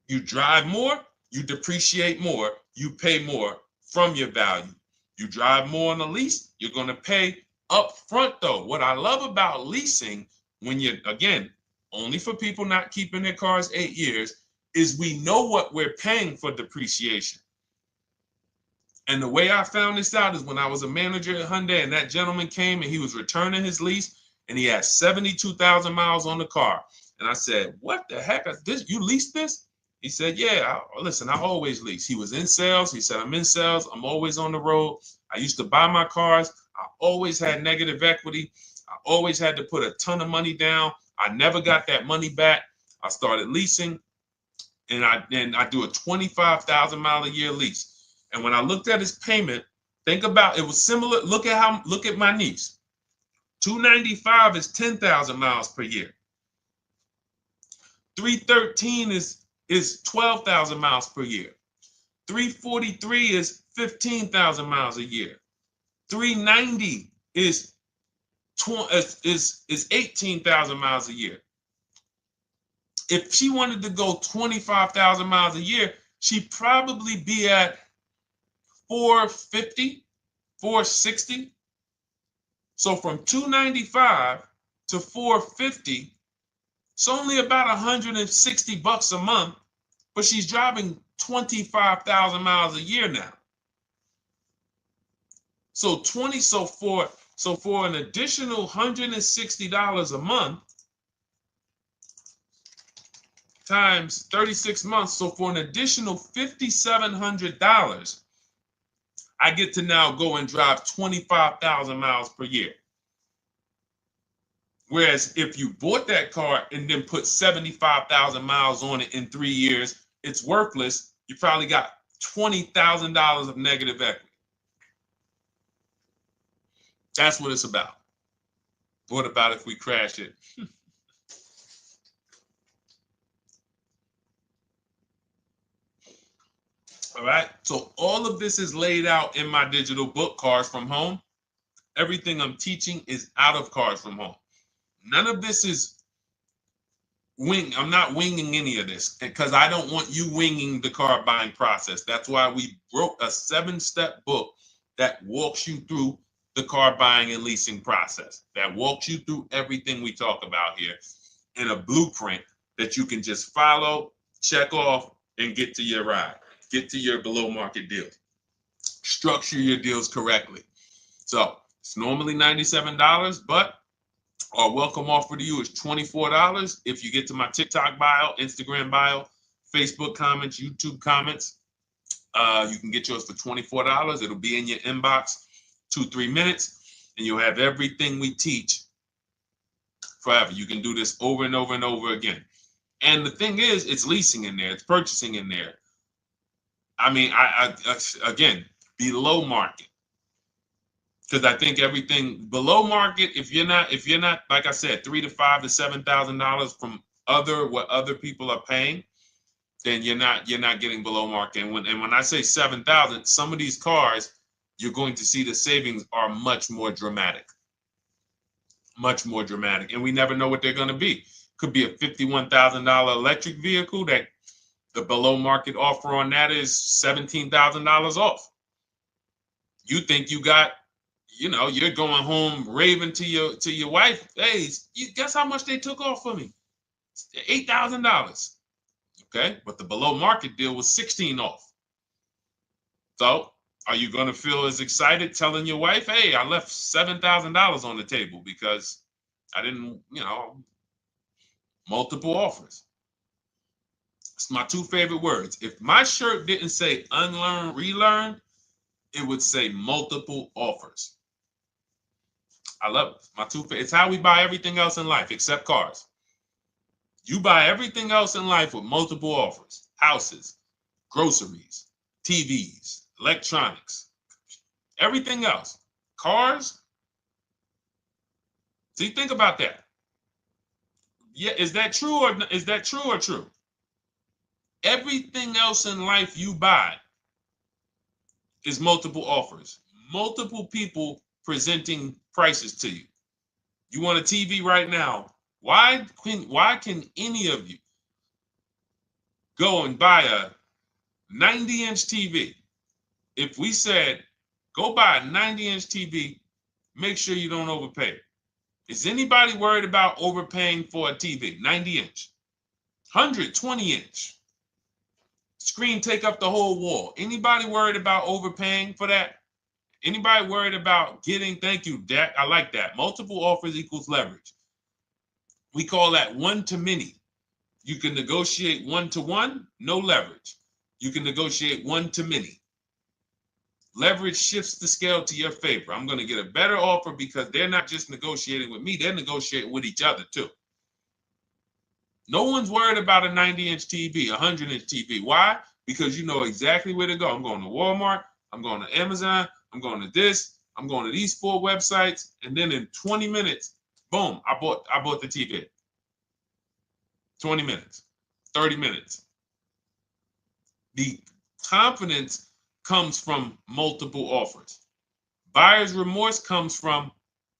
You drive more, you depreciate more, you pay more from your value. You drive more on a lease, you're going to pay up front though. What I love about leasing, when you're, again, only for people not keeping their cars 8 years, is we know what we're paying for depreciation. And the way I found this out is when I was a manager at Hyundai and that gentleman came and he was returning his lease and he had 72,000 miles on the car. And I said, what the heck is this? You leased this? He said, yeah, listen, I always lease. He was in sales. He said, I'm in sales. I'm always on the road. I used to buy my cars. I always had negative equity. I always had to put a ton of money down. I never got that money back. I started leasing, and I do a 25,000 mile a year lease. And when I looked at his payment, think about it was similar. Look at my niece. 295 is 10,000 miles per year. 313 is 12,000 miles per year. 343 is 15,000 miles a year. 390 is 18,000 miles a year. If she wanted to go 25,000 miles a year, she'd probably be at 450, 460. So from 295 to 450, it's only about 160 bucks a month, but she's driving 25,000 miles a year now. So for an additional $160 a month times 36 months, so for an additional $5,700, I get to now go and drive 25,000 miles per year. Whereas if you bought that car and then put 75,000 miles on it in 3 years, it's worthless. You probably got $20,000 of negative equity. That's what it's about. What about if we crash it? All right. So all of this is laid out in my digital book, Cars from Home. Everything I'm teaching is out of Cars from Home. None of this is I'm not winging any of this because I don't want you winging the car buying process. That's why we wrote a 7-step book that walks you through the car buying and leasing process, that walks you through everything we talk about here in a blueprint that you can just follow, check off, and get to your ride, get to your below market deal. Structure your deals correctly. So it's normally $97, but our welcome offer to you is $24 if you get to my TikTok bio, Instagram bio, Facebook comments, YouTube comments. You can get yours for $24. It'll be in your inbox 2-3 minutes, and you'll have everything we teach forever. You can do this over and over and over again. And the thing is, it's leasing in there, it's purchasing in there. I mean, I again, below market. Because I think everything below market, if you're not, like I said, $3,000 to $5,000 to $7,000 from what other people are paying, then you're not getting below market. And when I say 7,000, some of these cars, you're going to see the savings are much more dramatic. Much more dramatic. And we never know what they're going to be. Could be a $51,000 electric vehicle that the below market offer on that is $17,000 off. You think you got, you're going home raving to your wife. Hey, you guess how much they took off for me? $8,000. Okay, but the below market deal was 16 off. So are you going to feel as excited telling your wife, hey, I left $7,000 on the table because I didn't, multiple offers. It's my two favorite words. If my shirt didn't say unlearn, relearn, it would say multiple offers. I love it. My two favorite. It's how we buy everything else in life except cars. You buy everything else in life with multiple offers. Houses, groceries, TVs, electronics, everything else. Cars. See, think about that. Yeah, is that true or true? Everything else in life you buy is multiple offers. Multiple people presenting prices to you. You want a TV right now. Why can any of you go and buy a 90-inch TV? If we said, go buy a 90-inch TV, make sure you don't overpay. Is anybody worried about overpaying for a TV? 90-inch, 120-inch. Screen take up the whole wall. Anybody worried about overpaying for that? Anybody worried about getting, thank you, Dak, I like that. Multiple offers equals leverage. We call that one-to-many. You can negotiate one-to-one, no leverage. You can negotiate one-to-many. Leverage shifts the scale to your favor. I'm going to get a better offer because they're not just negotiating with me, they're negotiating with each other too. No one's worried about a 90-inch TV, a 100-inch TV. Why? Because you know exactly where to go. I'm going to Walmart, I'm going to Amazon, I'm going to this, I'm going to these 4 websites, and then in 20 minutes, boom, I bought the TV. 20 minutes, 30 minutes. The confidence comes from multiple offers. Buyer's remorse comes from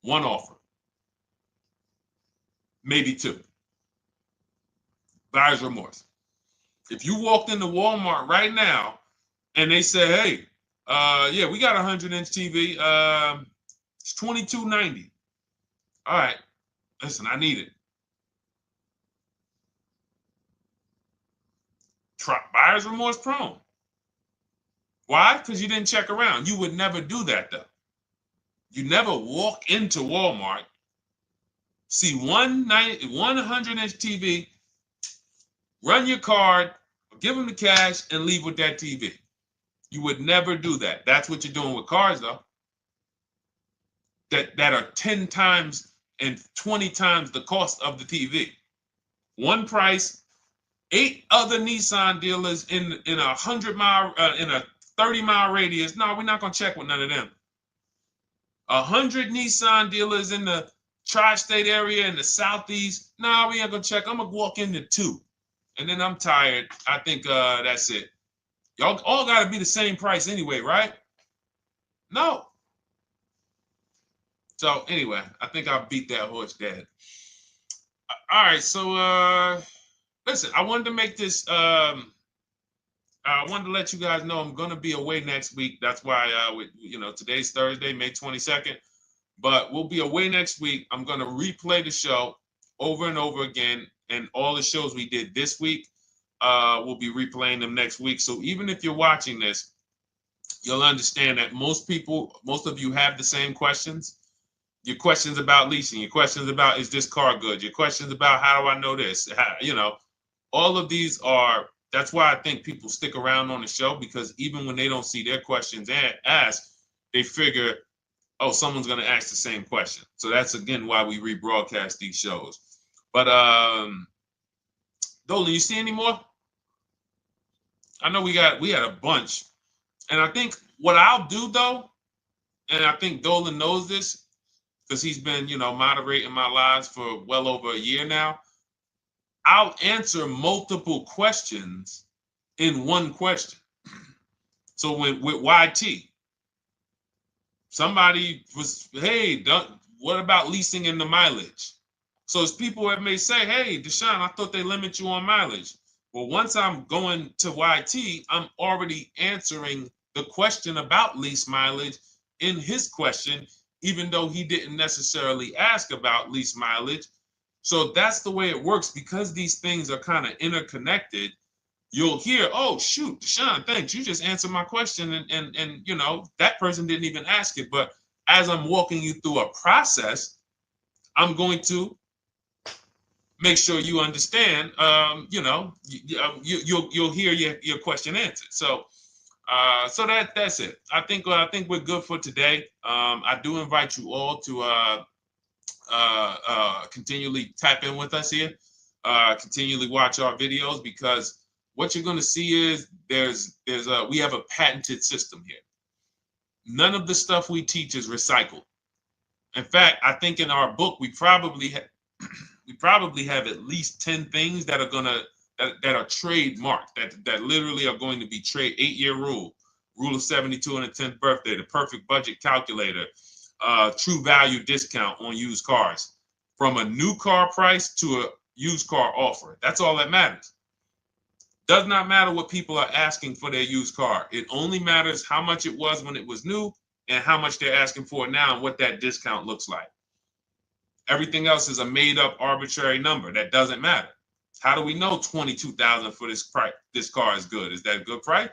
one offer, maybe 2. Buyer's remorse. If you walked into Walmart right now and they say, hey, yeah, we got a 100-inch TV. It's $22.90. All right, listen, I need it. Buyer's remorse prone. Why? Because you didn't check around. You would never do that, though. You never walk into Walmart, see one 100-inch TV, run your card, give them the cash, and leave with that TV. You would never do that. That's what you're doing with cars, though. That are 10 times and 20 times the cost of the TV. One price, 8 other Nissan dealers in a 100-mile, in a 30-mile radius. No, we're not gonna check with none of them. 100 Nissan dealers in the tri-state area in the southeast. No, we ain't gonna check. I'm gonna walk into 2, and then I'm tired. I think that's it. Y'all all gotta be the same price anyway, right? No. So anyway, I think I beat that horse dead. All right, so listen, I wanted to make this. I wanted to let you guys know I'm gonna be away next week. That's why, today's Thursday, May 22nd, but we'll be away next week. I'm gonna replay the show over and over again, and all the shows we did this week, we'll be replaying them next week. So even if you're watching this, you'll understand that most of you have the same questions. Your questions about leasing, your questions about, is this car good? Your questions about, how do I know this? All of these are, that's why I think people stick around on the show, because even when they don't see their questions asked, they figure, oh, someone's going to ask the same question. So that's, again, why we rebroadcast these shows. But Dolan, you see any more? I know we had a bunch. And I think what I'll do, though, and I think Dolan knows this because he's been, moderating my lives for well over a year now, I'll answer multiple questions in one question. So with YT, somebody was, hey, what about leasing in the mileage? So as people that may say, hey, Deshone, I thought they limit you on mileage. Well, once I'm going to YT, I'm already answering the question about lease mileage in his question, even though he didn't necessarily ask about lease mileage. So that's the way it works. Because these things are kind of interconnected, you'll hear, oh, shoot, Deshone, thanks. You just answered my question. And that person didn't even ask it. But as I'm walking you through a process, I'm going to make sure you understand, you'll hear your question answered. So that's it. I think we're good for today. I do invite you all to continually tap in with us here, continually watch our videos, because what you're going to see is we have a patented system here. None of the stuff we teach is recycled. In fact, I think in our book we probably have at least 10 things that are that are trademarked, that literally are going to be 8-year rule of 72 and the 10th birthday, the perfect budget calculator, true value discount on used cars, from a new car price to a used car offer. That's all that matters. Does not matter what people are asking for their used car. It only matters how much it was when it was new and how much they're asking for it now and what that discount looks like. Everything else is a made-up arbitrary number that doesn't matter. How do we know $22,000 for this price? This car is good. Is that a good price?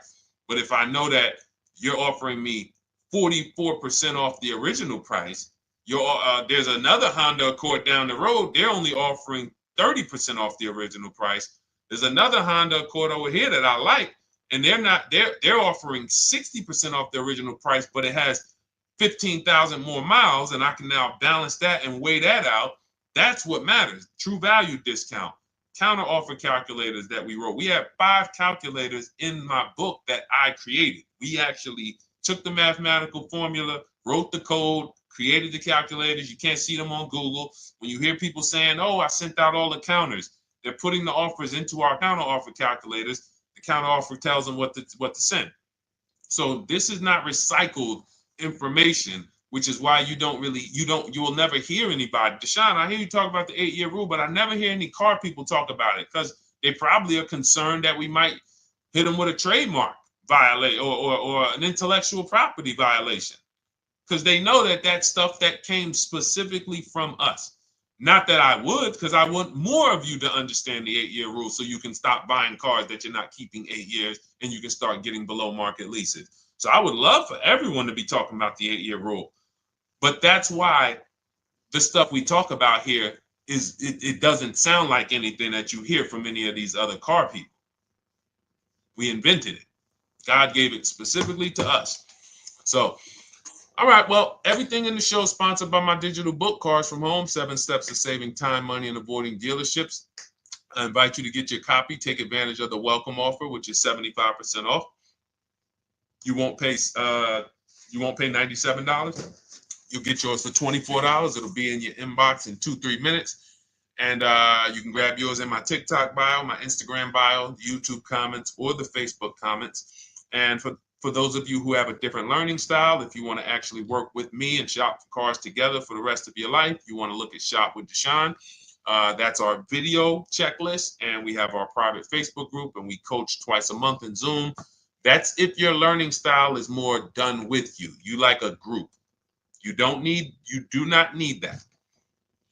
But if I know that you're offering me 44% off the original price, there's another Honda Accord down the road. They're only offering 30% off the original price. There's another Honda Accord over here that I like, and they're offering 60% off the original price, but it has 15,000 more miles, and I can now balance that and weigh that out. That's what matters. True value discount, counter offer calculators that we wrote. We have 5 calculators in my book that I created. We actually took the mathematical formula, wrote the code, created the calculators. You can't see them on Google. When you hear people saying, oh, I sent out all the counters, they're putting the offers into our counter offer calculators. The counter offer tells them what to send. So this is not recycled information, which is why you will never hear anybody. Deshone, I hear you talk about the 8-year rule, but I never hear any car people talk about it, because they probably are concerned that we might hit them with a trademark violation or an intellectual property violation, because they know that that's stuff that came specifically from us. Not that I would, because I want more of you to understand the 8-year rule, so you can stop buying cars that you're not keeping 8 years and you can start getting below market leases. So I would love for everyone to be talking about the 8-year rule. But that's why the stuff we talk about here it doesn't sound like anything that you hear from any of these other car people. We invented it. God gave it specifically to us. So, all right, well, everything in the show is sponsored by my digital book, Cars from Home, 7 Steps to Saving Time, Money, and Avoiding Dealerships. I invite you to get your copy. Take advantage of the welcome offer, which is 75% off. You won't pay $97. You'll get yours for $24. It'll be in your inbox in 2-3 minutes. And you can grab yours in my TikTok bio, my Instagram bio, YouTube comments, or the Facebook comments. And for those of you who have a different learning style, if you want to actually work with me and shop for cars together for the rest of your life, you want to look at Shop with Deshone. That's our video checklist. And we have our private Facebook group, and we coach twice a month in Zoom. That's if your learning style is more done with you. You like a group. You do not need that.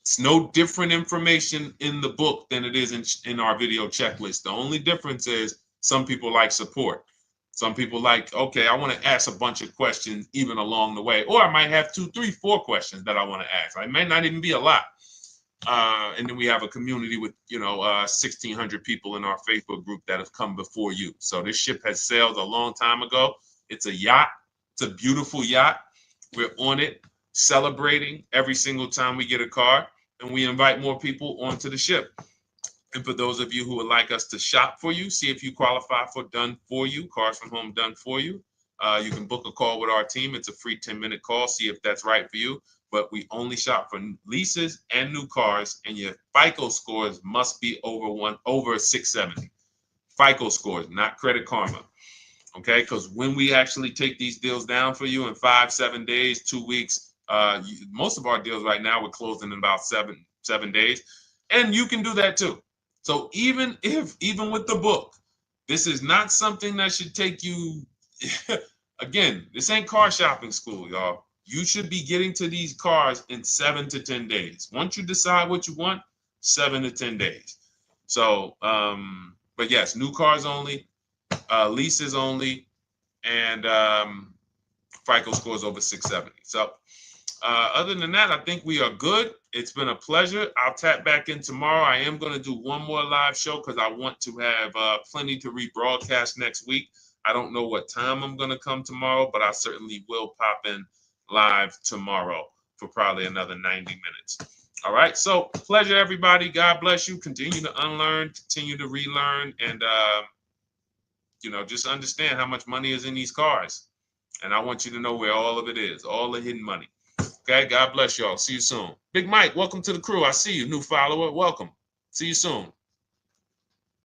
It's no different information in the book than it is in our video checklist. The only difference is some people like support. Some people like, okay, I want to ask a bunch of questions even along the way, or I might have 2, 3, 4 questions that I want to ask. It may not even be a lot. And then we have a community with 1,600 people in our Facebook group that have come before you. So this ship has sailed a long time ago. It's a yacht. It's a beautiful yacht. We're on it, celebrating every single time we get a car, and we invite more people onto the ship. And for those of you who would like us to shop for you, see if you qualify for done for you, cars from home done for you. You can book a call with our team. It's a free 10-minute call. See if that's right for you. But we only shop for leases and new cars, and your FICO scores must be over 670. FICO scores, not Credit Karma. Okay, because when we actually take these deals down for you in 5, 7 days, 2 weeks, most of our deals right now we're closing in about seven days, and you can do that too. So even with the book, this is not something that should take you. Again, this ain't car shopping school, y'all. You should be getting to these cars in 7 to 10 days. Once you decide what you want, 7 to 10 days. So, but yes, new cars only, leases only, and FICO scores over 670. So other than that, I think we are good. It's been a pleasure. I'll tap back in tomorrow. I am going to do one more live show because I want to have plenty to rebroadcast next week. I don't know what time I'm going to come tomorrow, but I certainly will pop in live tomorrow for probably another 90 minutes. All right. So pleasure, everybody. God bless you. Continue to unlearn, continue to relearn, and just understand how much money is in these cars. And I want you to know where all of it is, all the hidden money. Okay, God bless y'all. See you soon. Big Mike, welcome to the crew. I see you, new follower. Welcome. See you soon.